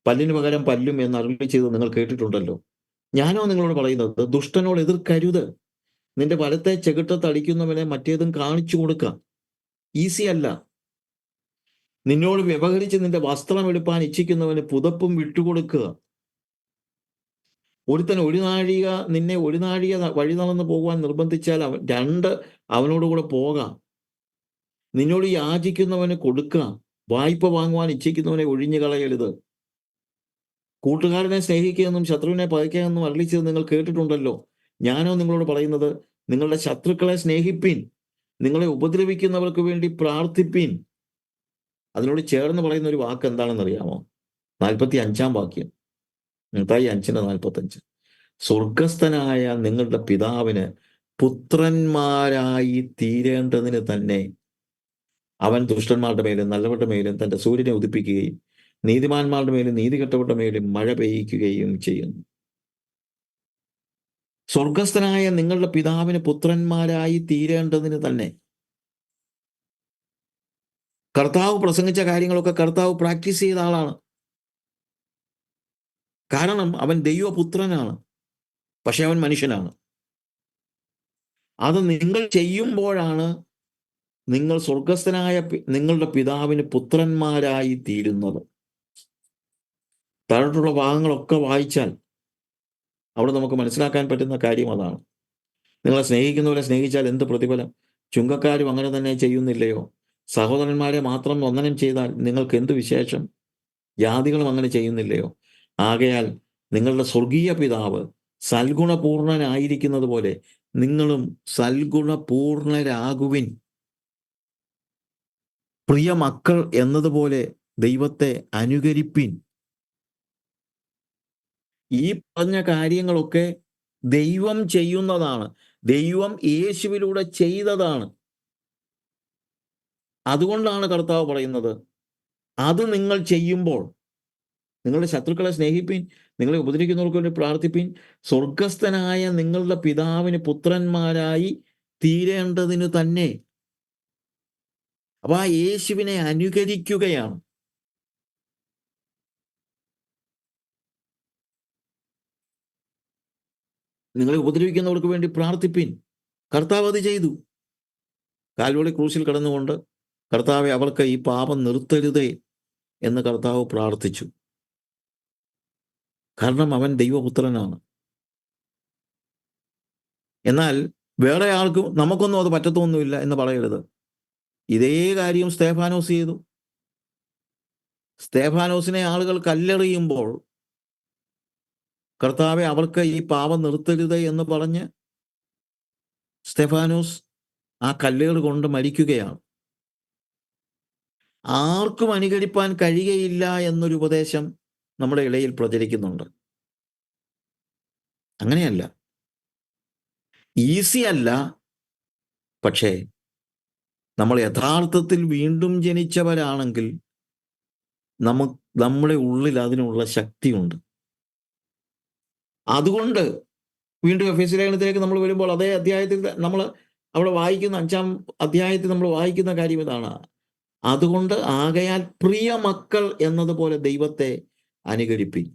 പല്ലിന് പകരം പല്ലും എന്ന് അരുളി ചെയ്ത് നിങ്ങൾ കേട്ടിട്ടുണ്ടല്ലോ. ഞാനോ നിങ്ങളോട് പറയുന്നത്, ദുഷ്ടനോട് എതിർക്കരുത്. നിന്റെ വലത്തെ ചെകിട്ടത്ത് അടിക്കുന്നവനെ മറ്റേതും കാണിച്ചു കൊടുക്കുക. ഈസി അല്ല. നിന്നോട് വ്യവഹരിച്ച് നിന്റെ വസ്ത്രം എടുപ്പാൻ ഇച്ഛിക്കുന്നവന് പുതപ്പും വിട്ടുകൊടുക്കുക. ഒരുത്തൻ നിന്നെ ഒരു നാഴിക വഴി നടന്നു പോകുവാൻ നിർബന്ധിച്ചാൽ അവനോട് കൂടെ പോകാം. നിന്നോട് യാചിക്കുന്നവന് കൊടുക്കുക, വായ്പ വാങ്ങുവാൻ ഇച്ഛിക്കുന്നവനെ ഒഴിഞ്ഞു കളയരുത്. കൂട്ടുകാരനെ സ്നേഹിക്കുകയെന്നും ശത്രുവിനെ പകയ്ക്കുകയെന്നും അരുളിച്ചത് നിങ്ങൾ കേട്ടിട്ടുണ്ടല്ലോ. ഞാനോ നിങ്ങളോട് പറയുന്നത്, നിങ്ങളുടെ ശത്രുക്കളെ സ്നേഹിപ്പീൻ, നിങ്ങളെ ഉപദ്രവിക്കുന്നവർക്ക് വേണ്ടി പ്രാർത്ഥിപ്പീൻ. അതിനോട് ചേർന്ന് പറയുന്ന ഒരു വാക്ക് എന്താണെന്ന് അറിയാമോ? 45 വാക്യം, മത്തായി 5:45. സ്വർഗസ്ഥനായ നിങ്ങളുടെ പിതാവിന് പുത്രന്മാരായി തീരേണ്ടതിന് തന്നെ അവൻ ദുഷ്ടന്മാരുടെ മേലും നല്ലവരുടെ മേലും തന്റെ സൂര്യനെ ഉദിപ്പിക്കുകയും നീതിമാന്മാരുടെ മേലും നീതികെട്ടവരുടെ മേലും മഴ പെയ്യിക്കുകയും ചെയ്യുന്നു. സ്വർഗസ്ഥനായ നിങ്ങളുടെ പിതാവിന് പുത്രന്മാരായി തീരേണ്ടതിന് തന്നെ. കർത്താവ് പ്രസംഗിച്ച കാര്യങ്ങളൊക്കെ കർത്താവ് പ്രാക്ടീസ് ചെയ്ത ആളാണ്. കാരണം അവൻ ദൈവപുത്രനാണ്, പക്ഷെ അവൻ മനുഷ്യനാണ്. അത് നിങ്ങൾ ചെയ്യുമ്പോഴാണ് നിങ്ങൾ സ്വർഗസ്ഥനായ നിങ്ങളുടെ പിതാവിന് പുത്രന്മാരായി തീരുന്നത്. താഴോട്ടുള്ള ഭാഗങ്ങളൊക്കെ വായിച്ചാൽ അവിടെ നമുക്ക് മനസ്സിലാക്കാൻ പറ്റുന്ന കാര്യം അതാണ്. നിങ്ങളെ സ്നേഹിക്കുന്നവരെ സ്നേഹിച്ചാൽ എന്ത് പ്രതിഫലം? ചുങ്കക്കാരും അങ്ങനെ തന്നെ ചെയ്യുന്നില്ലയോ? സഹോദരന്മാരെ മാത്രം വന്ദനം ചെയ്താൽ നിങ്ങൾക്ക് എന്ത് വിശേഷം? ജാതികളും അങ്ങനെ ചെയ്യുന്നില്ലയോ? ആകയാൽ നിങ്ങളുടെ സ്വർഗീയ പിതാവ് സൽഗുണപൂർണനായിരിക്കുന്നത് പോലെ നിങ്ങളും സൽഗുണപൂർണരാകുവിൻ. പ്രിയ മക്കൾ എന്നതുപോലെ ദൈവത്തെ അനുകരിപ്പിൻ. ഈ പറഞ്ഞ കാര്യങ്ങളൊക്കെ ദൈവം ചെയ്യുന്നതാണ്, ദൈവം യേശുവിലൂടെ ചെയ്തതാണ്. അതുകൊണ്ടാണ് കർത്താവ് പറയുന്നത്, അത് നിങ്ങൾ ചെയ്യുമ്പോൾ നിങ്ങളുടെ ശത്രുക്കളെ സ്നേഹിപ്പിൻ, നിങ്ങളെ ഉപദ്രവിക്കുന്നവർക്ക് വേണ്ടി പ്രാർത്ഥിപ്പിൻ, സ്വർഗസ്ഥനായ നിങ്ങളുടെ പിതാവിന് പുത്രന്മാരായി തീരേണ്ടതിന് തന്നെ. അപ്പൊ ആ യേശുവിനെ അനുകരിക്കുകയാണ്. നിങ്ങളെ ഉപദ്രവിക്കുന്നവർക്ക് വേണ്ടി പ്രാർത്ഥിപ്പിൻ. കർത്താവ് അത് ചെയ്തു. കാൽവരി ക്രൂശിൽ കിടന്നുകൊണ്ട് കർത്താവെ അവർക്ക് ഈ പാപം നിർത്തരുതേ എന്ന് കർത്താവ് പ്രാർത്ഥിച്ചു. കാരണം അവൻ ദൈവപുത്രനാണ്. എന്നാൽ വേറെ ആർക്കും നമുക്കൊന്നും അത് പറ്റത്തൊന്നുമില്ല എന്ന് പറയരുത്. ഇതേ കാര്യം സ്തേഫാനോസ് ചെയ്തു. സ്തേഫാനോസിനെ ആളുകൾ കല്ലെറിയുമ്പോൾ കർത്താവെ അവർക്ക് ഈ പാപം നിർത്തരുത് എന്ന് പറഞ്ഞ് സ്തേഫാനോസ് ആ കല്ലുകൾ കൊണ്ട് മരിക്കുകയാണ്. ആർക്കും അനുകരിപ്പാൻ കഴിയുകയില്ല എന്നൊരു ഉപദേശം നമ്മുടെ ഇടയിൽ പ്രചരിക്കുന്നുണ്ട്. അങ്ങനെയല്ല, ഈസി അല്ല. പക്ഷേ നമ്മൾ യഥാർത്ഥത്തിൽ വീണ്ടും ജനിച്ചവരാണെങ്കിൽ നമ്മുടെ ഉള്ളിൽ അതിനുള്ള ശക്തിയുണ്ട്. അതുകൊണ്ട് വീണ്ടും എഫെസ്യ ലേഖനത്തിലേക്ക് നമ്മൾ വരുമ്പോൾ അതേ അധ്യായത്തിൽ നമ്മൾ അവിടെ വായിക്കുന്ന 5-ാം അധ്യായത്തിൽ നമ്മൾ വായിക്കുന്ന കാര്യം ഇതാണ്. അതുകൊണ്ട് ആകയാൽ പ്രിയ മക്കൾ എന്നതുപോലെ ദൈവത്തെ അനുകരിപ്പിൻ.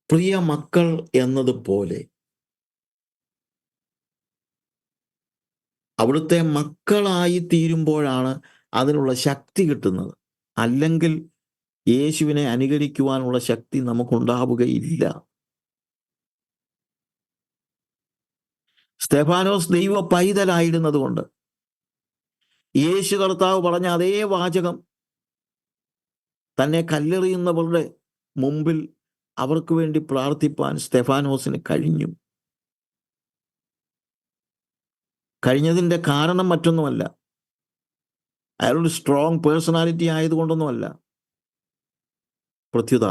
പ്രിയ മക്കൾ എന്നതുപോലെ അവിടുത്തെ മക്കളായി തീരുമ്പോഴാണ് അതിനുള്ള ശക്തി കിട്ടുന്നത്. അല്ലെങ്കിൽ യേശുവിനെ അനുകരിക്കുവാനുള്ള ശക്തി നമുക്കുണ്ടാവുകയില്ല. സ്തെഫാനോസ് ദൈവ പൈതലായിരുന്നത് കൊണ്ട് യേശു കർത്താവ് പറഞ്ഞ അതേ വാചകം തന്നെ കല്ലെറിയുന്നവരുടെ മുമ്പിൽ അവർക്ക് വേണ്ടി പ്രാർത്ഥിപ്പാൻ സ്തെഫാനോസിന് കഴിഞ്ഞു. കഴിഞ്ഞതിൻ്റെ കാരണം മറ്റൊന്നുമല്ല, അയാളൊരു സ്ട്രോങ് പേഴ്സണാലിറ്റി ആയതുകൊണ്ടൊന്നുമല്ല. പ്രത്യുത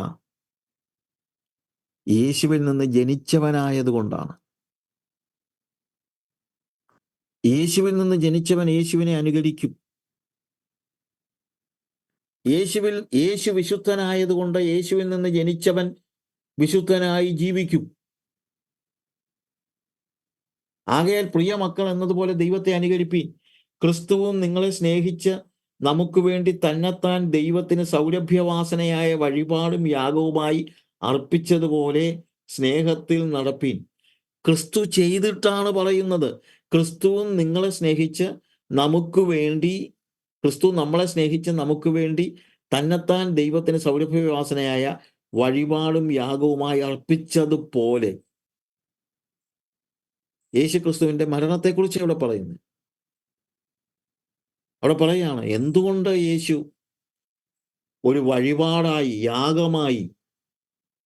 യേശുവിൽ നിന്ന് ജനിച്ചവനായതുകൊണ്ടാണ്. യേശുവിൽ നിന്ന് ജനിച്ചവൻ യേശുവിനെ അനുകരിക്കും. യേശു വിശുദ്ധനായതുകൊണ്ട് യേശുവിൽ നിന്ന് ജനിച്ചവൻ വിശുദ്ധനായി ജീവിക്കും. ആകയാൽ പ്രിയ മക്കൾ എന്നതുപോലെ ദൈവത്തെ അനുകരിപ്പീൻ. ക്രിസ്തുവും നിങ്ങളെ സ്നേഹിച്ച് നമുക്ക് വേണ്ടി തന്നെത്താൻ ദൈവത്തിന് സൗരഭ്യവാസനയായ വഴിപാടും യാഗവുമായി അർപ്പിച്ചതുപോലെ സ്നേഹത്തിൽ നടപ്പീൻ. ക്രിസ്തു ചെയ്തിട്ടാണ് പറയുന്നത്. ക്രിസ്തു നമ്മളെ സ്നേഹിച്ച് നമുക്ക് വേണ്ടി തന്നെത്താൻ ദൈവത്തിന് സൗരഭ്യവാസനയായ വഴിപാടും യാഗവുമായി അർപ്പിച്ചതുപോലെ യേശുക്രിസ്തുവിന്റെ മരണത്തെക്കുറിച്ച് ഇവിടെ പറയുന്നു. അവിടെ പറയുകയാണ്, എന്തുകൊണ്ട് യേശു ഒരു വഴിപാടായി, യാഗമായി,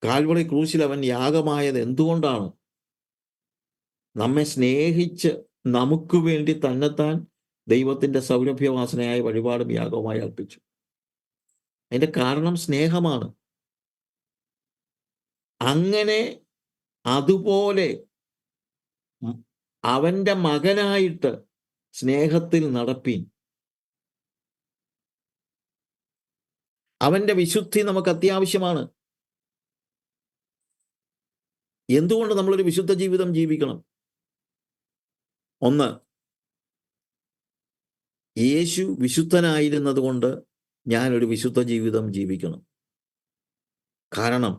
കാൽവറി ക്രൂശിൽ അവൻ യാഗമായത് എന്തുകൊണ്ടാണ്? നമ്മെ സ്നേഹിച്ച് നമുക്ക് വേണ്ടി തന്നെത്താൻ ദൈവത്തിന്റെ സൗരഭ്യവാസനയായ വഴിപാടും യാഗവുമായി അർപ്പിച്ചു. അതിന്റെ കാരണം സ്നേഹമാണ്. അങ്ങനെ അതുപോലെ അവന്റെ മകനായിട്ട് സ്നേഹത്തിൽ നടപ്പീൻ. അവന്റെ വിശുദ്ധി നമുക്ക് അത്യാവശ്യമാണ്. എന്തുകൊണ്ട് നമ്മളൊരു വിശുദ്ധ ജീവിതം ജീവിക്കണം? ഒന്ന്, യേശു വിശുദ്ധനായിരുന്നത് കൊണ്ട് ഞാനൊരു വിശുദ്ധ ജീവിതം ജീവിക്കണം. കാരണം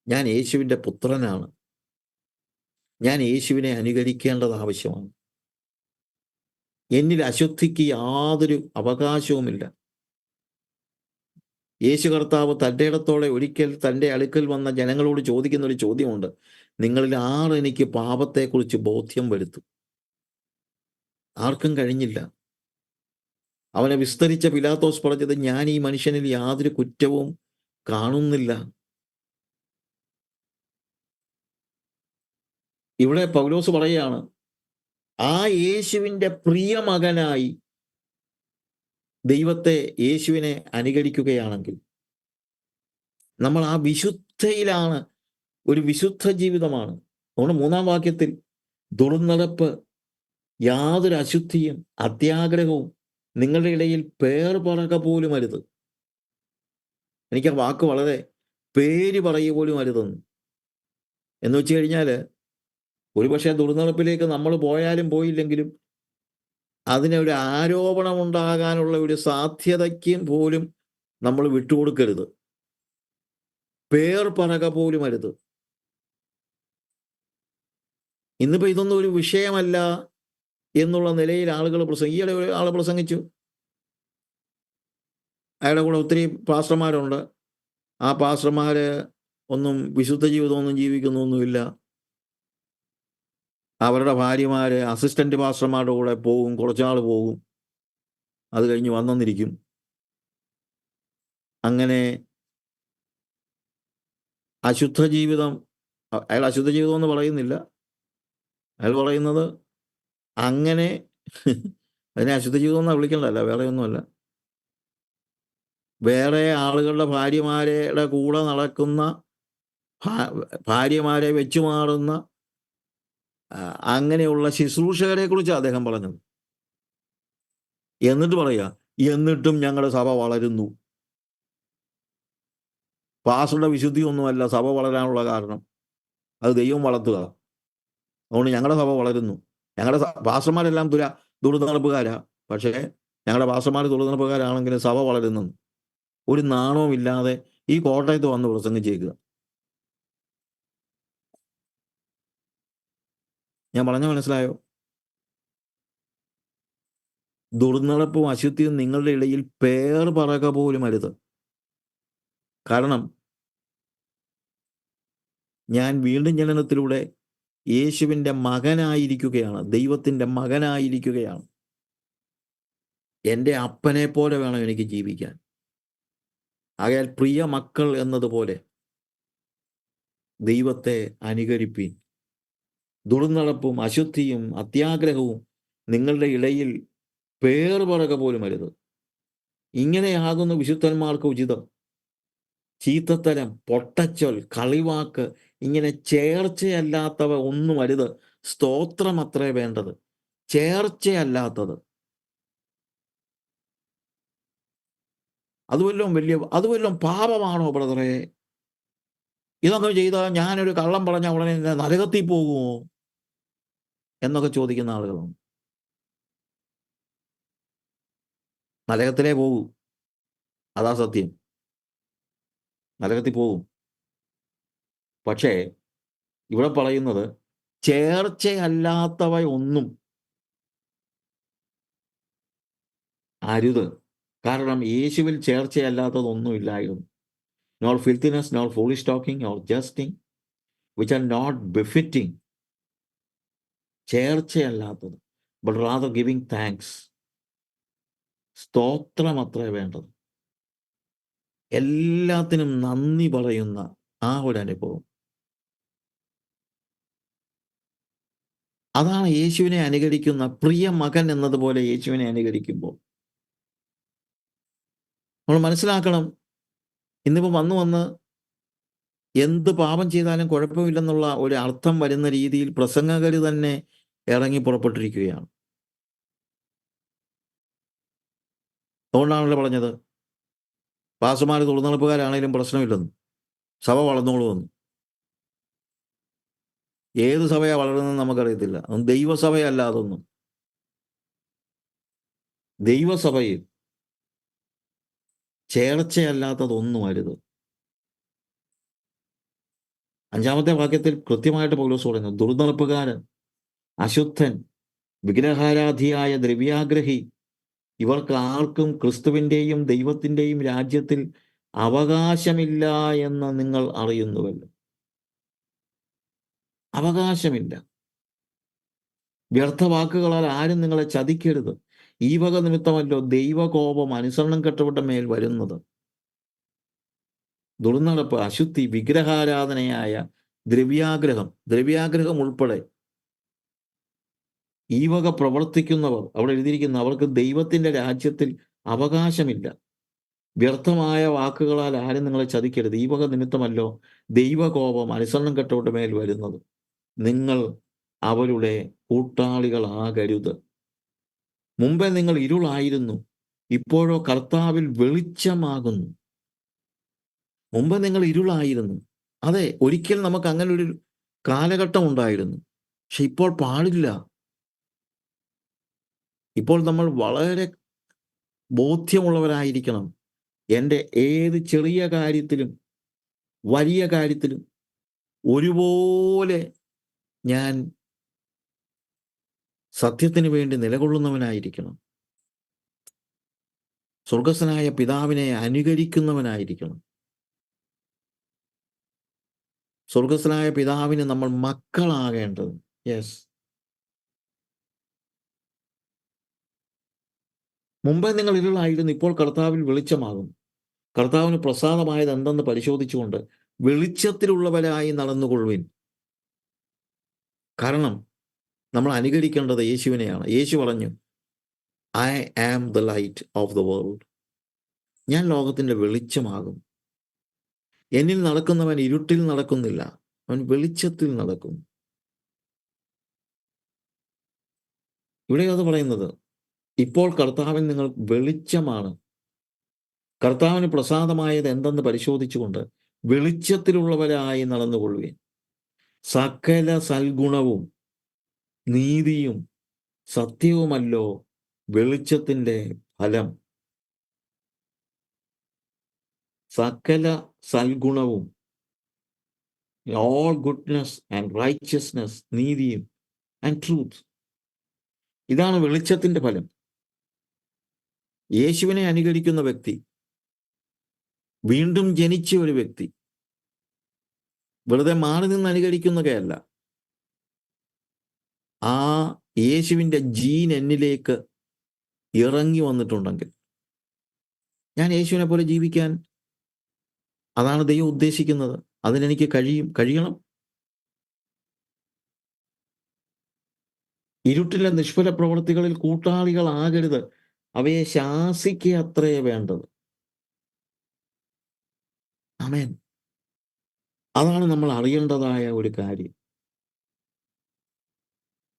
ഞാൻ യേശുവിൻ്റെ പുത്രനാണ്. ഞാൻ യേശുവിനെ അനുകരിക്കേണ്ടത് ആവശ്യമാണ്. എന്നിൽ അശുദ്ധിക്ക് യാതൊരു അവകാശവുമില്ല. യേശു കർത്താവ് തൻ്റെ ഇടത്തോടെ ഒരിക്കൽ തൻ്റെ അടുക്കൽ വന്ന ജനങ്ങളോട് ചോദിക്കുന്ന ഒരു ചോദ്യമുണ്ട്. നിങ്ങളിൽ ആർ എനിക്ക് പാപത്തെക്കുറിച്ച് ബോധ്യം വരുത്തും? ആർക്കും കഴിഞ്ഞില്ല. അവനെ വിസ്തരിച്ച പിലാത്തോസ് പറഞ്ഞത്, ഞാൻ ഈ മനുഷ്യനിൽ യാതൊരു കുറ്റവും കാണുന്നില്ല. ഇവിടെ പൗലോസ് പറയുകയാണ്, ആ യേശുവിൻ്റെ പ്രിയ മകനായി ദൈവത്തെ, യേശുവിനെ അനുകരിക്കുകയാണെങ്കിൽ നമ്മൾ ആ വിശുദ്ധയിലാണ്. ഒരു വിശുദ്ധ ജീവിതമാണ്. അതുകൊണ്ട് 3-ാം വാക്യത്തിൽ ദുർനടപ്പ്, യാതൊരു അശുദ്ധിയും അത്യാഗ്രഹവും നിങ്ങളുടെ ഇടയിൽ പേർ പറക പോലും അരുത്. എനിക്ക് ആ വാക്ക് വളരെ പേര് പറയുക പോലും അരുതെന്ന്. എന്ന് വെച്ച് കഴിഞ്ഞാൽ, ഒരുപക്ഷെ ദുർനടപ്പിലേക്ക് നമ്മൾ പോയാലും പോയില്ലെങ്കിലും അതിനൊരു ആരോപണം ഉണ്ടാകാനുള്ള ഒരു സാധ്യതയ്ക്കും പോലും നമ്മൾ വിട്ടുകൊടുക്കരുത്. പേർ പറക പോലും അരുത്. ഇന്നിപ്പോൾ ഇതൊന്നും ഒരു വിഷയമല്ല എന്നുള്ള നിലയിൽ ആളുകൾ ഈയിടെ ഒരു ആൾ പ്രസംഗിച്ചു. അയാളുടെ കൂടെ ഒത്തിരി പാസ്റ്റർമാരുണ്ട്. ആ പാസ്റ്റർമാർ ഒന്നും വിശുദ്ധ ജീവിതമൊന്നും ജീവിക്കുന്നൊന്നുമില്ല. അവരുടെ ഭാര്യമാർ അസിസ്റ്റന്റ് പാസ്റ്റർമാരുടെ കൂടെ പോകും, കുറച്ചാൾ പോകും, അത് കഴിഞ്ഞ് വന്നെന്നിരിക്കും. അങ്ങനെ അശുദ്ധ ജീവിതം, അയാൾ അശുദ്ധ ജീവിതം എന്ന് പറയുന്നില്ല. അയാൾ പറയുന്നത് അങ്ങനെ അതിനെ അശുദ്ധ ജീവിതം എന്നാണ് വിളിക്കേണ്ടതല്ല, വേറെ ഒന്നുമല്ല. വേറെ ആളുകളുടെ ഭാര്യമാരുടെ കൂടെ നടക്കുന്ന, ഭാര്യമാരെ വെച്ചുമാറുന്ന അങ്ങനെയുള്ള ശുശ്രൂഷകരെ കുറിച്ച് അദ്ദേഹം പറഞ്ഞത്. എന്നിട്ട് പറയുക, എന്നിട്ടും ഞങ്ങളുടെ സഭ വളരുന്നു. പാസ്റ്ററുടെ വിശുദ്ധി ഒന്നുമല്ല സഭ വളരാനുള്ള കാരണം, അത് ദൈവം വളർത്തുക. അതുകൊണ്ട് ഞങ്ങളുടെ സഭ വളരുന്നു. ഞങ്ങളുടെ പാസ്റ്റർമാരെല്ലാം ദുർനടപ്പുകാരാ, പക്ഷേ ഞങ്ങളുടെ പാസ്റ്റർമാർ ദുർനടപ്പുകാരാണെങ്കിലും സഭ വളരുന്നു. ഒരു നാണവും ഇല്ലാതെ ഈ കോട്ടയത്ത് വന്ന് പ്രസംഗിച്ചേക്കുക. ഞാൻ പറഞ്ഞ മനസ്സിലായോ? ദുർനടപ്പും അശുദ്ധിയും നിങ്ങളുടെ ഇടയിൽ പേർ പറക പോലും അരുത്. കാരണം ഞാൻ വീണ്ടും ജനനത്തിലൂടെ യേശുവിൻ്റെ മകനായിരിക്കുകയാണ്, ദൈവത്തിൻ്റെ മകനായിരിക്കുകയാണ്. എൻ്റെ അപ്പനെ പോലെ വേണം എനിക്ക് ജീവിക്കാൻ. ആകയാൽ പ്രിയ മക്കൾ എന്നതുപോലെ ദൈവത്തെ അനുകരിപ്പീൻ. ദുർനടപ്പും അശുദ്ധിയും അത്യാഗ്രഹവും നിങ്ങളുടെ ഇടയിൽ പേർ പറക പോലും അരുത്. ഇങ്ങനെയാകുന്നു വിശുദ്ധന്മാർക്ക് ഉചിതം. ചീത്തത്തരം, പൊട്ടച്ചൊൽ, കളിവാക്ക്, ഇങ്ങനെ ചേർച്ചയല്ലാത്തവ ഒന്നും അരുത്. സ്തോത്രം അത്രേ വേണ്ടത്, ചേർച്ചയല്ലാത്തത്. അത് വല്ലതും പാപമാണോ ബ്രദറെ? ഇതൊക്കെ ചെയ്താൽ ഞാനൊരു കള്ളം പറഞ്ഞ ഉടനെ നരകത്തിൽ പോകുമോ എന്നൊക്കെ ചോദിക്കുന്ന ആളുകളുണ്ട്. നരകത്തിലേ പോകൂ, അതാ സത്യം. നരകത്തിൽ പോകും. പക്ഷേ ഇവിടെ പറയുന്നത് ചേർച്ചയല്ലാത്തവ ഒന്നും അരുത്. കാരണം യേശുവിൽ ചേർച്ചയല്ലാത്തതൊന്നും ഇല്ലായിരുന്നു. nor filthiness, nor foolish talking, or jesting, which are not befitting, ചേർച്ചയല്ലാത്തത്, but rather giving thanks. സ്തോത്രമത്രേ വേണ്ടത്. എല്ലാത്തിനും നന്ദി പറയുന്ന ആ ഒരു അനുഭവം, അതാണ് യേശുവിനെ അനുകരിക്കുന്ന പ്രിയ മകൻ എന്നതുപോലെ യേശുവിനെ അനുകരിക്കുമ്പോൾ നമ്മൾ മനസ്സിലാക്കണം. ഇന്നിപ്പോൾ വന്ന് എന്ത് പാപം ചെയ്താലും കുഴപ്പമില്ലെന്നുള്ള ഒരു അർത്ഥം വരുന്ന രീതിയിൽ പ്രസംഗകർ തന്നെ ഇറങ്ങി പുറപ്പെട്ടിരിക്കുകയാണ്. അതുകൊണ്ടാണല്ലോ പറഞ്ഞത്, പാസ്റ്റർമാർ തുറന്നടപ്പുകാരാണേലും പ്രശ്നമില്ലെന്ന്, സഭ വളർന്നോളുമെന്ന്. ഏത് സഭയാണ് വളരുന്നതെന്ന് നമുക്കറിയത്തില്ല. അതൊന്നും ദൈവസഭയല്ല. അതൊന്നും ദൈവസഭയിൽ ചേർച്ചയല്ലാത്തതൊന്നും അരുത്. 5-ാമത്തെ വാക്യത്തിൽ കൃത്യമായിട്ട് പൗലോസ് പറയുന്നു, ദുർനടപ്പുകാരൻ, അശുദ്ധൻ, വിഗ്രഹാരാധിയായ ദ്രവ്യാഗ്രഹി, ഇവർക്ക് ആർക്കും ക്രിസ്തുവിൻ്റെയും ദൈവത്തിൻ്റെയും രാജ്യത്തിൽ അവകാശമില്ല എന്ന് നിങ്ങൾ അറിയുന്നുവല്ലോ. അവകാശമില്ല. വ്യർത്ഥവാക്കുകളാൽ ആരും നിങ്ങളെ ചതിക്കരുത്. ഈ വക നിമിത്തമല്ലോ ദൈവകോപം അനുസരണം കെട്ടവട്ട മേൽ വരുന്നത്. ദുർനടപ്പ്, അശുദ്ധി, വിഗ്രഹാരാധനയായ ദ്രവ്യാഗ്രഹം ഉൾപ്പെടെ ഈ വക പ്രവർത്തിക്കുന്നവർ, അവിടെ എഴുതിയിരിക്കുന്ന, അവർക്ക് ദൈവത്തിൻ്റെ രാജ്യത്തിൽ അവകാശമില്ല. വ്യർത്ഥമായ വാക്കുകളാൽ ആരും നിങ്ങളെ ചതിക്കരുത്. ഈ വക നിമിത്തമല്ലോ ദൈവകോപം അനുസരണം കെട്ടവട്ട മേൽ വരുന്നത്. നിങ്ങൾ അവരുടെ കൂട്ടാളികളാകരുത്. മുമ്പേ നിങ്ങൾ ഇരുളായിരുന്നു, ഇപ്പോഴോ കർത്താവിൽ വെളിച്ചമാകുന്നു. മുമ്പ് നിങ്ങൾ ഇരുളായിരുന്നു. അതെ, ഒരിക്കൽ നമുക്ക് അങ്ങനെ ഒരു കാലഘട്ടം ഉണ്ടായിരുന്നു. പക്ഷെ ഇപ്പോൾ പാടില്ല. ഇപ്പോൾ നമ്മൾ വളരെ ബോധ്യമുള്ളവരായിരിക്കണം. എൻ്റെ ഏത് ചെറിയ കാര്യത്തിലും വലിയ കാര്യത്തിലും ഒരുപോലെ ഞാൻ സത്യത്തിന് വേണ്ടി നിലകൊള്ളുന്നവനായിരിക്കണം. സ്വർഗസ്ഥനായ പിതാവിനെ അനുകരിക്കുന്നവനായിരിക്കണം. സ്വർഗസ്ഥനായ പിതാവിന് നമ്മൾ മക്കളാകേണ്ടത്. യെസ്. മുമ്പേ നിങ്ങൾ ഇരുളായിരുന്നു, ഇപ്പോൾ കർത്താവിൽ വെളിച്ചമാകും. കർത്താവിന് പ്രസാദമായത് എന്തെന്ന് പരിശോധിച്ചുകൊണ്ട് വെളിച്ചത്തിലുള്ളവരായി നടന്നുകൊള്ളുവിൻ. കാരണം നമ്മൾ അനുകരിക്കേണ്ടത് യേശുവിനെയാണ്. യേശു പറഞ്ഞു, I am the light of the world. ഞാൻ ലോകത്തിൻ്റെ വെളിച്ചമാകും. എന്നിൽ നടക്കുന്നവൻ ഇരുട്ടിൽ നടക്കുന്നില്ല, അവൻ വെളിച്ചത്തിൽ നടക്കും. ഇവിടെ അത് പറയുന്നത്, ഇപ്പോൾ കർത്താവിൻ നിങ്ങൾ വെളിച്ചമാണ്. കർത്താവിന് പ്രസാദമായത് എന്തെന്ന് പരിശോധിച്ചുകൊണ്ട് വെളിച്ചത്തിലുള്ളവരായി നടന്നുകൊള്ളുകയും സകല സൽഗുണവും നീതിയും സത്യവുമല്ലോ വെളിച്ചത്തിൻ്റെ ഫലം. സകല സൽഗുണവും, ഓൾ ഗുഡ്നെസ് ആൻഡ് റൈച്ചസ്നെസ്, നീതിയും ആൻഡ് ട്രൂത്ത്, ഇതാണ് വെളിച്ചത്തിൻ്റെ ഫലം. യേശുവിനെ അനുകരിക്കുന്ന വ്യക്തി, വീണ്ടും ജനിച്ച ഒരു വ്യക്തി, വെറുതെ മാറി നിന്ന് അനുകരിക്കുന്നവയല്ല. ആ യേശുവിൻ്റെ ജീൻ എന്നിലേക്ക് ഇറങ്ങി വന്നിട്ടുണ്ടെങ്കിൽ ഞാൻ യേശുവിനെ പോലെ ജീവിക്കാൻ, അതാണ് ദൈവം ഉദ്ദേശിക്കുന്നത്. അതിനെനിക്ക് കഴിയണം. ഇരുട്ടിലെ നിഷ്ഫല പ്രവൃത്തികളിൽ കൂട്ടാളികളാകരുത്, അവയെ ശാസിക്കുക അത്രേ വേണ്ടത്. ആമേൻ. അതാണ് നമ്മൾ അറിയേണ്ടതായ ഒരു കാര്യം.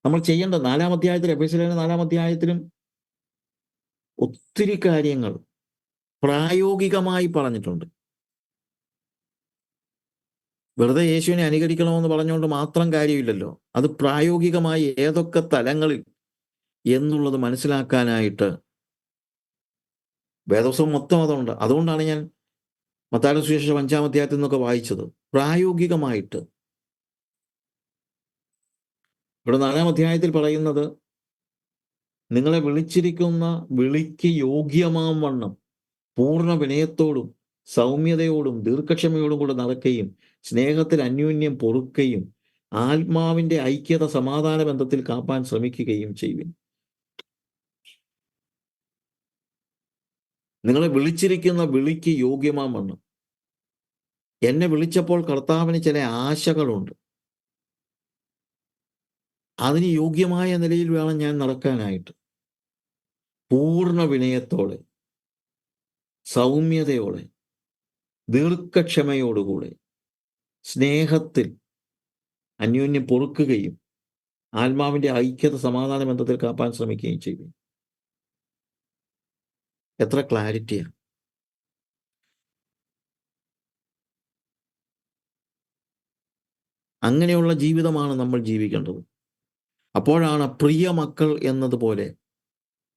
നമ്മൾ ചെയ്യേണ്ടത് 4-ാം അധ്യായത്തിൽ, എഫെസ്യർ 4-ാം അധ്യായത്തിലും ഒത്തിരി കാര്യങ്ങൾ പ്രായോഗികമായി പറഞ്ഞിട്ടുണ്ട്. വെറുതെ യേശുവിനെ അനുകരിക്കണമെന്ന് പറഞ്ഞുകൊണ്ട് മാത്രം കാര്യമില്ലല്ലോ. അത് പ്രായോഗികമായി ഏതൊക്കെ തലങ്ങളിൽ എന്നുള്ളത് മനസ്സിലാക്കാനായിട്ട് വേദപുസ്തകം മൊത്തം അതുണ്ട്. അതുകൊണ്ടാണ് ഞാൻ മത്തായിയുടെ സുവിശേഷം 5-ാം അധ്യായത്തിൽ നിന്നൊക്കെ വായിച്ചത്. പ്രായോഗികമായിട്ട് ഇവിടെ 4-ാം അധ്യായത്തിൽ പറയുന്നത്, നിങ്ങളെ വിളിച്ചിരിക്കുന്ന വിളിക്ക് യോഗ്യമാം വണ്ണം പൂർണ്ണ വിനയത്തോടും സൗമ്യതയോടും ദീർഘക്ഷമയോടും കൂടെ നടക്കുകയും സ്നേഹത്തിൽ അന്യോന്യം പൊറുക്കുകയും ആത്മാവിൻ്റെ ഐക്യത സമാധാന ബന്ധത്തിൽ കാപ്പാൻ ശ്രമിക്കുകയും ചെയ്യുവിൻ. നിങ്ങളെ വിളിച്ചിരിക്കുന്ന വിളിക്ക് യോഗ്യമാവണ്ണം. എന്നെ വിളിച്ചപ്പോൾ കർത്താവിന് ചില ആശകളുണ്ട്. അതിന് യോഗ്യമായ നിലയിൽ വേണം ഞാൻ നടക്കാനായിട്ട്. പൂർണ്ണ വിനയത്തോടെ, സൗമ്യതയോടെ, ദീർഘക്ഷമയോടുകൂടെ, സ്നേഹത്തിൽ അന്യോന്യം പൊറുക്കുകയും ആത്മാവിൻ്റെ ഐക്യത സമാധാന ബന്ധത്തിൽ കാപ്പാൻ ശ്രമിക്കുകയും ചെയ്യും. എത്ര ക്ലാരിറ്റിയാണ്! അങ്ങനെയുള്ള ജീവിതമാണ് നമ്മൾ ജീവിക്കേണ്ടത്. അപ്പോഴാണ് പ്രിയ മക്കൾ എന്നതുപോലെ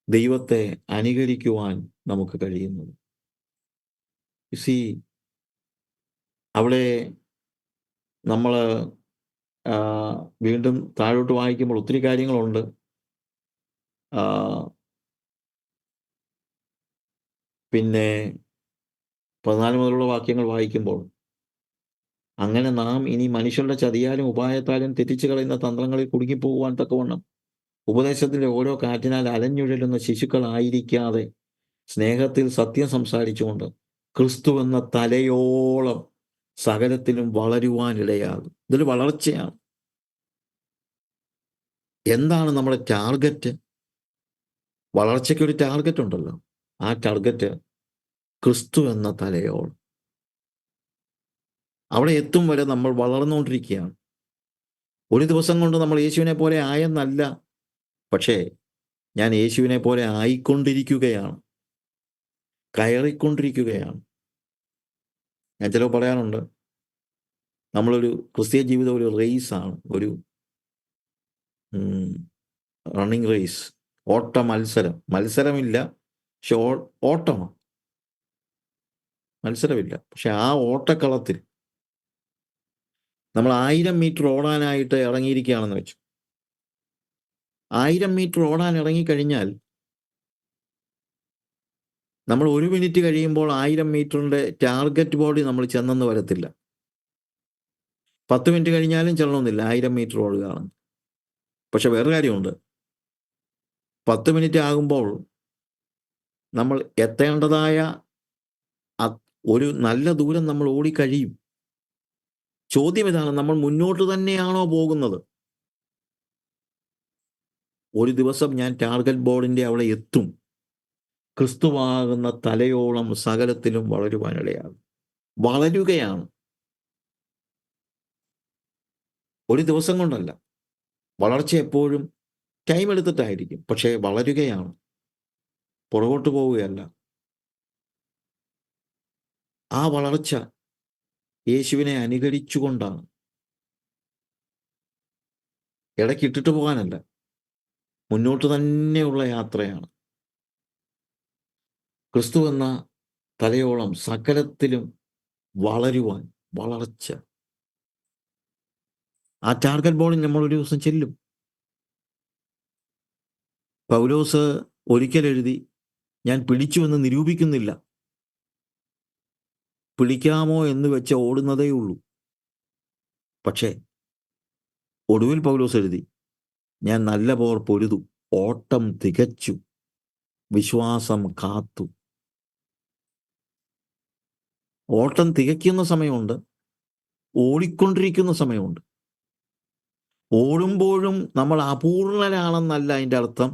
ദൈവത്തെ അനുകരിക്കുവാൻ നമുക്ക് കഴിയുന്നത്. അവിടെ നമ്മൾ വീണ്ടും താഴോട്ട് വായിക്കുമ്പോൾ ഒത്തിരി കാര്യങ്ങളുണ്ട്. പിന്നെ 14 മുതലുള്ള വാക്യങ്ങൾ വായിക്കുമ്പോൾ, അങ്ങനെ നാം ഇനി മനുഷ്യരുടെ ചതിയാലും ഉപായത്താലും തെറ്റിച്ചു കളയുന്ന തന്ത്രങ്ങളിൽ കുടുങ്ങിപ്പോകുവാൻ തക്കവണ്ണം ഉപദേശത്തിൻ്റെ ഓരോ കാറ്റിനാൽ അലഞ്ഞുഴലുന്ന ശിശുക്കളായിരിക്കാതെ സ്നേഹത്തിൽ സത്യം സംസാരിച്ചുകൊണ്ട് ക്രിസ്തു എന്ന തലയോളം സകലത്തിലും വളരുവാനിടയാകും. ഇതൊരു വളർച്ചയാണ്. എന്താണ് നമ്മുടെ ടാർഗറ്റ്? വളർച്ചയ്ക്കൊരു ടാർഗറ്റ് ഉണ്ടല്ലോ. ആ ടാർഗറ്റ് ക്രിസ്തു എന്ന തലയോളം. അവിടെ എത്തും വരെ നമ്മൾ വളർന്നുകൊണ്ടിരിക്കുകയാണ്. ഒരു ദിവസം കൊണ്ട് നമ്മൾ യേശുവിനെ പോലെ ആയെന്നല്ല, പക്ഷേ ഞാൻ യേശുവിനെ പോലെ ആയിക്കൊണ്ടിരിക്കുകയാണ്, കയറിക്കൊണ്ടിരിക്കുകയാണ്. ഞാൻ ചിലപ്പോൾ പറയാറുണ്ട്, നമ്മളൊരു ക്രിസ്തീയ ജീവിതം ഒരു റേസാണ്, ഒരു റണ്ണിങ് റേസ്, ഓട്ട മത്സരം. മത്സരമില്ല, പക്ഷെ ഓട്ടമാണ്. മത്സരമില്ല, പക്ഷെ ആ ഓട്ടക്കളത്തിൽ നമ്മൾ 1000 മീറ്റർ ഓടാനായിട്ട് ഇറങ്ങിയിരിക്കുകയാണെന്ന് വെച്ചു. 1000 മീറ്റർ ഓടാൻ ഇറങ്ങിക്കഴിഞ്ഞാൽ നമ്മൾ 1 മിനിറ്റ് കഴിയുമ്പോൾ 1000 മീറ്ററിൻ്റെ ടാർഗറ്റ് ബോർഡിൽ നമ്മൾ ചെന്നെന്ന് വരത്തില്ല. 10 മിനിറ്റ് കഴിഞ്ഞാലും ചെല്ലണമെന്നില്ല 1000 മീറ്റർ ഓടുകയാണ്. പക്ഷെ വേറെ കാര്യമുണ്ട്, 10 മിനിറ്റ് ആകുമ്പോൾ നമ്മൾ എത്തേണ്ടതായ ഒരു നല്ല ദൂരം നമ്മൾ ഓടിക്കഴിയും. ചോദ്യം ഇതാണ്, നമ്മൾ മുന്നോട്ട് തന്നെയാണോ പോകുന്നത്? ഒരു ദിവസം ഞാൻ ടാർഗറ്റ് ബോർഡിൻ്റെ അവിടെ എത്തും. ക്രിസ്തുവാകുന്ന തലയോളം സകലത്തിലും വളരുവാനിടയാകും. വളരുകയാണ്, ഒരു ദിവസം കൊണ്ടല്ല. വളർച്ച എപ്പോഴും ടൈം എടുത്തിട്ടായിരിക്കും, പക്ഷേ വളരുകയാണ്, പുറകോട്ട് പോവുകയല്ല. ആ വളർച്ച യേശുവിനെ അനുകരിച്ചുകൊണ്ടാണ്. ഇടയ്ക്ക് ഇട്ടിട്ട് പോകാനല്ല, മുന്നോട്ട് തന്നെയുള്ള യാത്രയാണ്. ക്രിസ്തു എന്ന തലയോളം സകലത്തിലും വളരുവാൻ, വളർച്ച. ആ ടാർഗറ്റ് ബോർഡിൽ നമ്മൾ ഒരു ദിവസം ചെല്ലും. പൗലോസ് ഒരിക്കൽ എഴുതി, ഞാൻ പിടിച്ചുവെന്ന് നിരൂപിക്കുന്നില്ല, പിടിക്കാമോ എന്ന് വെച്ച് ഓടുന്നതേ ഉള്ളൂ. പക്ഷേ ഒടുവിൽ പൗലോസ് എഴുതി, ഞാൻ നല്ല പോർ പൊരുതു, ഓട്ടം തികച്ചു, വിശ്വാസം കാത്തു. ഓട്ടം തികയ്ക്കുന്ന സമയമുണ്ട്, ഓടിക്കൊണ്ടിരിക്കുന്ന സമയമുണ്ട്. ഓടുമ്പോഴും നമ്മൾ അപൂർണരാണെന്നല്ല അതിൻ്റെ അർത്ഥം.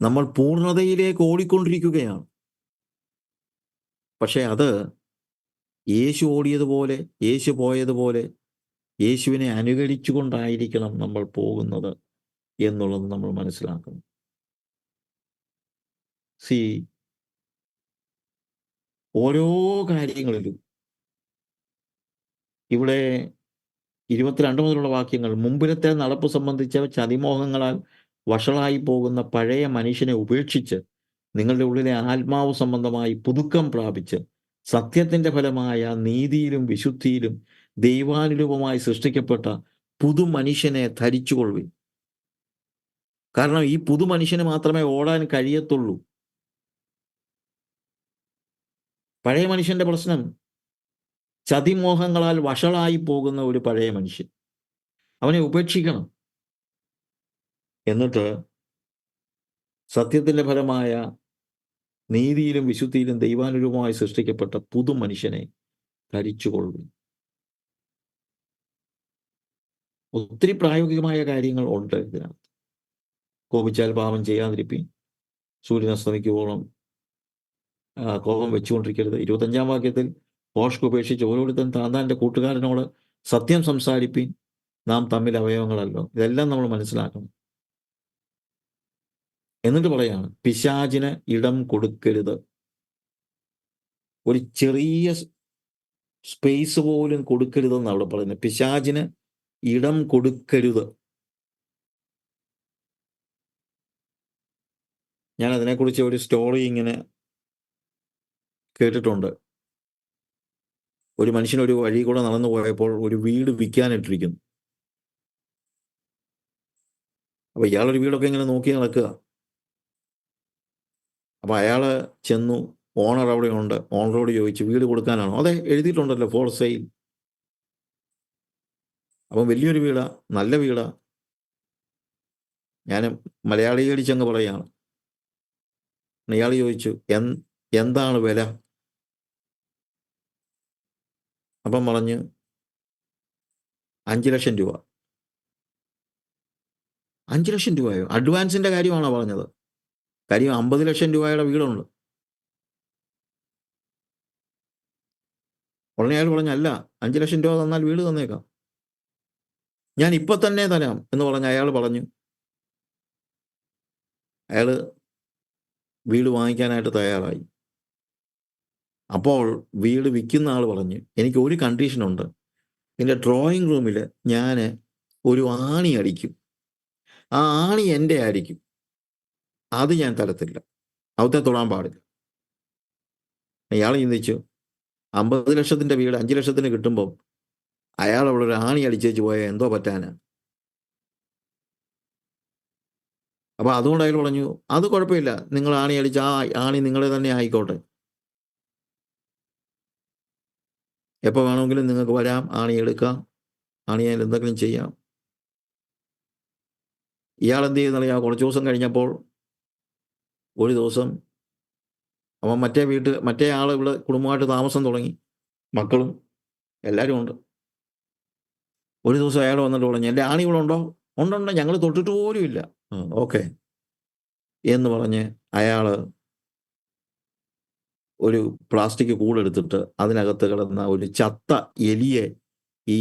നമ്മൾ പൂർണ്ണതയിലേക്ക് ഓടിക്കൊണ്ടിരിക്കുകയാണ്. പക്ഷേ അത് യേശു ഓടിയതുപോലെ, യേശു പോയതുപോലെ, യേശുവിനെ അനുകരിച്ചുകൊണ്ടായിരിക്കണം നമ്മൾ പോകുന്നത് എന്നുള്ളത് നമ്മൾ മനസ്സിലാക്കണം. ഓരോ കാര്യങ്ങളിലും ഇവിടെ 22 മുതലുള്ള വാക്യങ്ങൾ, മുമ്പിലത്തെ നടപ്പ് സംബന്ധിച്ച ചതിമോഹങ്ങളാൽ വഷളായി പോകുന്ന പഴയ മനുഷ്യനെ ഉപേക്ഷിച്ച് നിങ്ങളുടെ ഉള്ളിലെ ആത്മാവ് സംബന്ധമായി പുതുക്കം പ്രാപിച്ച് സത്യത്തിൻ്റെ ഫലമായ നീതിയിലും വിശുദ്ധിയിലും ദൈവാനുരൂപമായി സൃഷ്ടിക്കപ്പെട്ട പുതുമനുഷ്യനെ ധരിച്ചുകൊള്ളുവിൻ. കാരണം ഈ പുതുമനുഷ്യന് മാത്രമേ ഓടാൻ കഴിയത്തുള്ളൂ. പഴയ മനുഷ്യന്റെ പ്രശ്നം ചതിമോഹങ്ങളാൽ വഷളായി പോകുന്ന ഒരു പഴയ മനുഷ്യൻ. അവനെ ഉപേക്ഷിക്കണം. എന്നിട്ട് സത്യത്തിൻ്റെ ഫലമായ നീതിയിലും വിശുദ്ധിയിലും ദൈവാനുരൂപമായി സൃഷ്ടിക്കപ്പെട്ട പുതു മനുഷ്യനെ ധരിച്ചുകൊള്ളും. ഒത്തിരി പ്രായോഗികമായ കാര്യങ്ങൾ ഉണ്ട് ഇതിനകത്ത്. കോപിച്ചാൽ പാപം ചെയ്യാതിരിപ്പീൻ, സൂര്യൻ അസ്തമിക്കുവോളം കോപം വെച്ചുകൊണ്ടിരിക്കരുത്. 25-ാം വാക്യത്തിൽ ഭോഷ്ക് ഉപേക്ഷിച്ച് ഓരോരുത്തരും താന്താൻ്റെ കൂട്ടുകാരനോട് സത്യം സംസാരിപ്പീൻ, നാം തമ്മിൽ അവയവങ്ങളല്ലോ. ഇതെല്ലാം നമ്മൾ മനസ്സിലാക്കണം. എന്നിട്ട് പറയാണ്, പിശാചിന് ഇടം കൊടുക്കരുത്. ഒരു ചെറിയ സ്പേസ് പോലും കൊടുക്കരുതെന്ന് അവിടെ പറയുന്നത്. പിശാചിന് ഇടം കൊടുക്കരുത്. ഞാൻ അതിനെക്കുറിച്ച് ഒരു സ്റ്റോറി ഇങ്ങനെ കേട്ടിട്ടുണ്ട്. ഒരു മനുഷ്യനൊരു വഴി കൂടെ നടന്നു പോയപ്പോൾ ഒരു വീട് വിൽക്കാനിട്ടിരിക്കുന്നു. അപ്പോൾ ഇയാളൊരു വീടൊക്കെ ഇങ്ങനെ നോക്കി നടക്കുക. അപ്പോൾ അയാൾ ചെന്നു, ഓണർ അവിടെ ഉണ്ട്, ഓണറോട് ചോദിച്ചു, വീട് കൊടുക്കാനാണോ? അതെ, എഴുതിയിട്ടുണ്ടല്ലോ ഫോർ സെയിൽ. അപ്പം വലിയൊരു വീടാ, നല്ല വീടാ. ഞാൻ മലയാളീകരിച്ചങ്ങ് പറയുകയാണ്. ഇയാൾ ചോദിച്ചു, എന്താണ് വില? അപ്പം പറഞ്ഞ് 5 ലക്ഷം രൂപ. 5 ലക്ഷം രൂപയോ? അഡ്വാൻസിൻ്റെ കാര്യമാണോ പറഞ്ഞത്? കാര്യം 50 ലക്ഷം രൂപയുടെ വീടുണ്ട്. ഉടനെ അയാൾ പറഞ്ഞു, അല്ല, 5 ലക്ഷം രൂപ തന്നാൽ വീട് തന്നേക്കാം, ഞാൻ ഇപ്പം തന്നെ തരാം എന്ന് പറഞ്ഞ് അയാൾ പറഞ്ഞു. അയാൾ വീട് വാങ്ങിക്കാനായിട്ട് തയ്യാറായി. അപ്പോൾ വീട് വിൽക്കുന്ന ആൾ പറഞ്ഞു, എനിക്ക് ഒരു കണ്ടീഷനുണ്ട്. എൻ്റെ ഡ്രോയിങ് റൂമിൽ ഞാൻ ഒരു ആണി അടിക്കും, ആ ആണി എൻ്റെ ആയിരിക്കും, അത് ഞാൻ തരത്തില്ല, അവിടുത്തെ തൊടാൻ പാടില്ല. അയാൾ ചിന്തിച്ചു, 50 ലക്ഷത്തിൻ്റെ വീട് 5 ലക്ഷത്തിന് കിട്ടുമ്പം അയാൾ അവിടെ ഒരു ആണി അടിച്ചേച്ച് പോയാൽ എന്തോ പറ്റാനാ. അപ്പോൾ അതുകൊണ്ട് അയാൾ പറഞ്ഞു, അത് കുഴപ്പമില്ല, നിങ്ങൾ ആണി അടിച്ച ആ ആണി നിങ്ങളെ തന്നെ ആയിക്കോട്ടെ, എപ്പോൾ വേണമെങ്കിലും നിങ്ങൾക്ക് വരാം, ആണി എടുക്കാം, ആണിയാൽ എന്തെങ്കിലും ചെയ്യാം. ഇയാൾ എന്ത് ചെയ്യുന്നറിയാം? കുറച്ച് ദിവസം കഴിഞ്ഞപ്പോൾ ഒരു ദിവസം അവൻ മറ്റേ ആൾ ഇവിടെ കുടുംബമായിട്ട് താമസം തുടങ്ങി, മക്കളും എല്ലാവരും ഉണ്ട്. ഒരു ദിവസം അയാൾ വന്നിട്ട് പറഞ്ഞു, എൻ്റെ ആണി ഇവിടെ ഉണ്ടോ? ഉണ്ടുണ്ട്, ഞങ്ങൾ തൊട്ടിട്ട് പോലും ഇല്ല. ഓക്കെ എന്ന് പറഞ്ഞ് അയാൾ ഒരു പ്ലാസ്റ്റിക് കൂടെടുത്തിട്ട് അതിനകത്ത് കിടന്ന ഒരു ചത്ത എലിയെ ഈ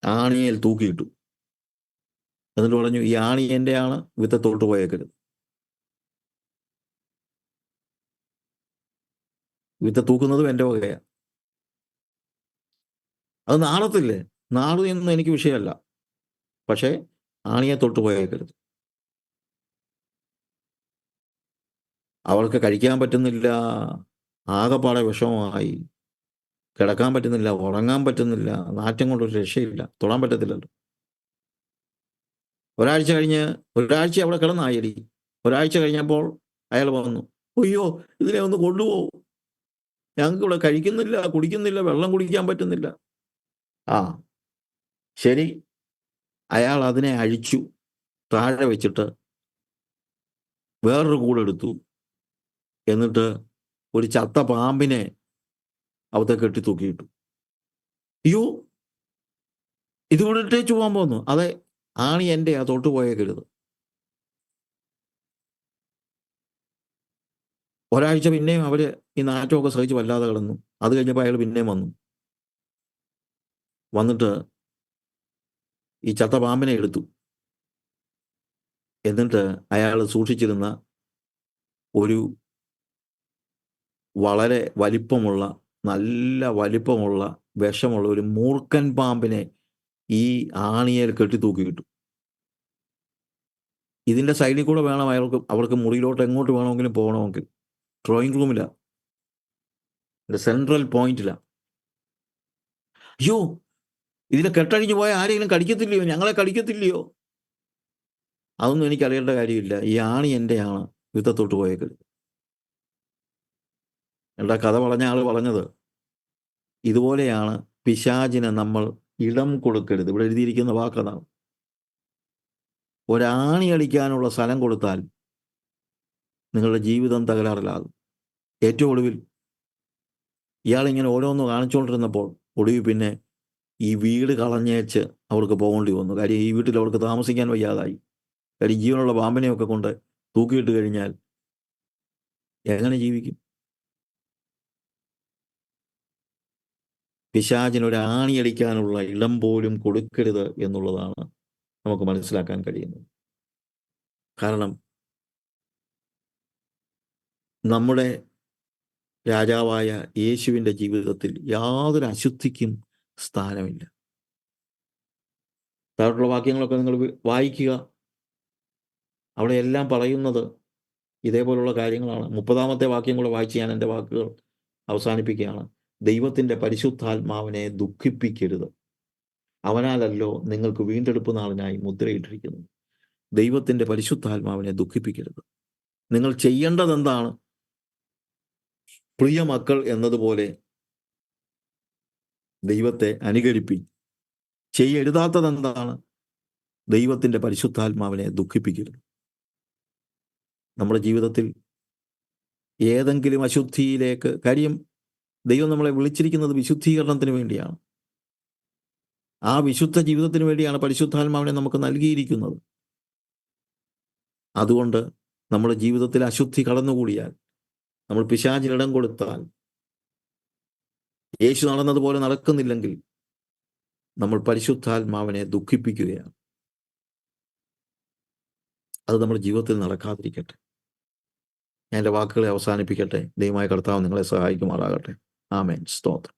ആണിയിൽ തൂക്കിയിട്ടു. എന്നിട്ട് പറഞ്ഞു, ഈ ആണി എൻ്റെയാണ്, വിത്ത് തൊട്ട് പോയേക്കരുത്. വിത്ത് തൂക്കുന്നതും എൻ്റെ വകയാണ്. അത് നാളത്തില്ലേ? നാളെയൊന്നും എനിക്ക് വിഷയമല്ല, പക്ഷേ ആണിയെ തൊട്ട് പോയേക്കരുത്. അവൾക്ക് കഴിക്കാൻ പറ്റുന്നില്ല, ആകെപ്പാടെ വിഷമമായി, കിടക്കാൻ പറ്റുന്നില്ല, ഉറങ്ങാൻ പറ്റുന്നില്ല, നാറ്റം കൊണ്ടൊരു രക്ഷയില്ല, തൊടാൻ പറ്റത്തില്ലല്ലോ. ഒരാഴ്ച അവിടെ കിടന്നായി. ഒരാഴ്ച കഴിഞ്ഞപ്പോൾ അയാൾ വന്നു, അയ്യോ ഇതിനെ ഒന്ന് കൊണ്ടുപോകും, ഞങ്ങൾക്കിവിടെ കഴിക്കുന്നില്ല, കുടിക്കുന്നില്ല, വെള്ളം കുടിക്കാൻ പറ്റുന്നില്ല. ആ ശരി, അയാൾ അതിനെ അഴിച്ചു, താഴെ വെച്ചിട്ട് വേറൊരു കൂടെടുത്തു. എന്നിട്ട് ഒരു ചത്ത പാമ്പിനെ അവിടുത്തെ കെട്ടി തൂക്കിയിട്ടു. അയ്യോ, ഇത് കൊണ്ടിട്ടേച്ചു പോകാൻ പോന്നു. അതെ, ആണി എൻ്റെ, ആ തൊട്ട് പോയേക്കരുത്. ഒരാഴ്ച പിന്നെയും അവർ ഈ നാറ്റമൊക്കെ സഹിച്ച് വല്ലാതെ കിടന്നു. അത് കഴിഞ്ഞപ്പോൾ അയാൾ പിന്നെയും വന്നിട്ട് ഈ ചത്ത പാമ്പിനെ എടുത്തു. എന്നിട്ട് അയാൾ സൂക്ഷിച്ചിരുന്ന ഒരു വളരെ നല്ല വലിപ്പമുള്ള വിഷമുള്ള ഒരു മൂർഖൻ പാമ്പിനെ ഈ ആണിയേൽ കെട്ടി തൂക്കിയിട്ടു. ഇതിൻ്റെ സൈഡിൽ കൂടെ വേണം അവർക്ക് മുറിയിലോട്ട് എങ്ങോട്ട് വേണമെങ്കിലും പോകണമെങ്കിൽ. ഡ്രോയിങ് റൂമിലാണ്, സെൻട്രൽ പോയിന്റിലാണ്. അയ്യോ, ഇതിനെ കെട്ടഴിഞ്ഞു പോയാൽ ആരെങ്കിലും കടിക്കത്തില്ലയോ? ഞങ്ങളെ കടിക്കത്തില്ലയോ? അതൊന്നും എനിക്ക് അറിയേണ്ട കാര്യമില്ല, ഈ ആണി എൻ്റെയാണ്, യുദ്ധത്തോട്ട് പോയേക്കരുത്. എൻ്റെ കഥ പറഞ്ഞ ആൾ പറഞ്ഞത്, ഇതുപോലെയാണ് പിശാചിന് നമ്മൾ ഇടം കൊടുക്കരുത്. ഇവിടെ എഴുതിയിരിക്കുന്ന വാക്കതാണ്. ഒരാണി അടിക്കാനുള്ള സ്ഥലം കൊടുത്താൽ നിങ്ങളുടെ ജീവിതം തകരാറിലാകും. ഏറ്റവും ഒടുവിൽ ഇയാളിങ്ങനെ ഓരോന്ന് കാണിച്ചുകൊണ്ടിരുന്നപ്പോൾ ഒടുവിൽ പിന്നെ ഈ വീട് കളഞ്ഞേച്ച് അവർക്ക് പോകേണ്ടി വന്നു. കാര്യം ഈ വീട്ടിൽ അവർക്ക് താമസിക്കാൻ വയ്യാതായി. കാര്യം ജീവനുള്ള പാമ്പിനെയൊക്കെ കൊണ്ട് തൂക്കിയിട്ട് കഴിഞ്ഞാൽ എങ്ങനെ ജീവിക്കും? പിശാചിന് ഒരു ആണിയടിക്കാനുള്ള ഇടം പോലും കൊടുക്കരുത് എന്നുള്ളതാണ് നമുക്ക് മനസ്സിലാക്കാൻ കഴിയുന്നത്. കാരണം നമ്മുടെ രാജാവായ യേശുവിൻ്റെ ജീവിതത്തിൽ യാതൊരു അശുദ്ധിക്കും സ്ഥാനമില്ല. താഴോട്ടുള്ള വാക്യങ്ങളൊക്കെ നിങ്ങൾ വായിക്കുക. അവിടെ എല്ലാം പറയുന്നത് ഇതേപോലുള്ള കാര്യങ്ങളാണ്. 30-ാമത്തെ വാക്യം കൂടെ വായിച്ച് ഞാൻ എൻ്റെ വാക്കുകൾ അവസാനിപ്പിക്കുകയാണ്. ദൈവത്തിൻ്റെ പരിശുദ്ധാത്മാവിനെ ദുഃഖിപ്പിക്കരുത്, അവനാലല്ലോ നിങ്ങൾക്ക് വീണ്ടെടുപ്പ് നാളിനായി മുദ്രയിട്ടിരിക്കുന്നു. ദൈവത്തിൻ്റെ പരിശുദ്ധാത്മാവിനെ ദുഃഖിപ്പിക്കരുത്. നിങ്ങൾ ചെയ്യേണ്ടത് എന്താണ്? പ്രിയ മക്കൾ എന്നതുപോലെ ദൈവത്തെ അനുകരിപ്പി. ചെയ്യരുതാത്തത് എന്താണ്? ദൈവത്തിൻ്റെ പരിശുദ്ധാത്മാവിനെ ദുഃഖിപ്പിക്കരുത്. നമ്മുടെ ജീവിതത്തിൽ ഏതെങ്കിലും അശുദ്ധിയിലേക്ക്, കാര്യം ദൈവം നമ്മളെ വിളിച്ചിരിക്കുന്നത് വിശുദ്ധീകരണത്തിന് വേണ്ടിയാണ്. ആ വിശുദ്ധ ജീവിതത്തിന് വേണ്ടിയാണ് പരിശുദ്ധാത്മാവിനെ നമുക്ക് നൽകിയിരിക്കുന്നത്. അതുകൊണ്ട് നമ്മുടെ ജീവിതത്തിൽ അശുദ്ധി കടന്നുകൂടിയാൽ, നമ്മൾ പിശാചിനിടം കൊടുത്താൽ, യേശു നടന്നതുപോലെ നടക്കുന്നില്ലെങ്കിൽ നമ്മൾ പരിശുദ്ധാത്മാവിനെ ദുഃഖിപ്പിക്കുകയാണ്. അത് നമ്മുടെ ജീവിതത്തിൽ നടക്കാതിരിക്കട്ടെ. ഞാൻ എൻ്റെ വാക്കുകളെ അവസാനിപ്പിക്കട്ടെ. ദൈവമായ കർത്താവ് നിങ്ങളെ സഹായിക്കുമാറാകട്ടെ. ആമേൻ. സ്തോത്രം.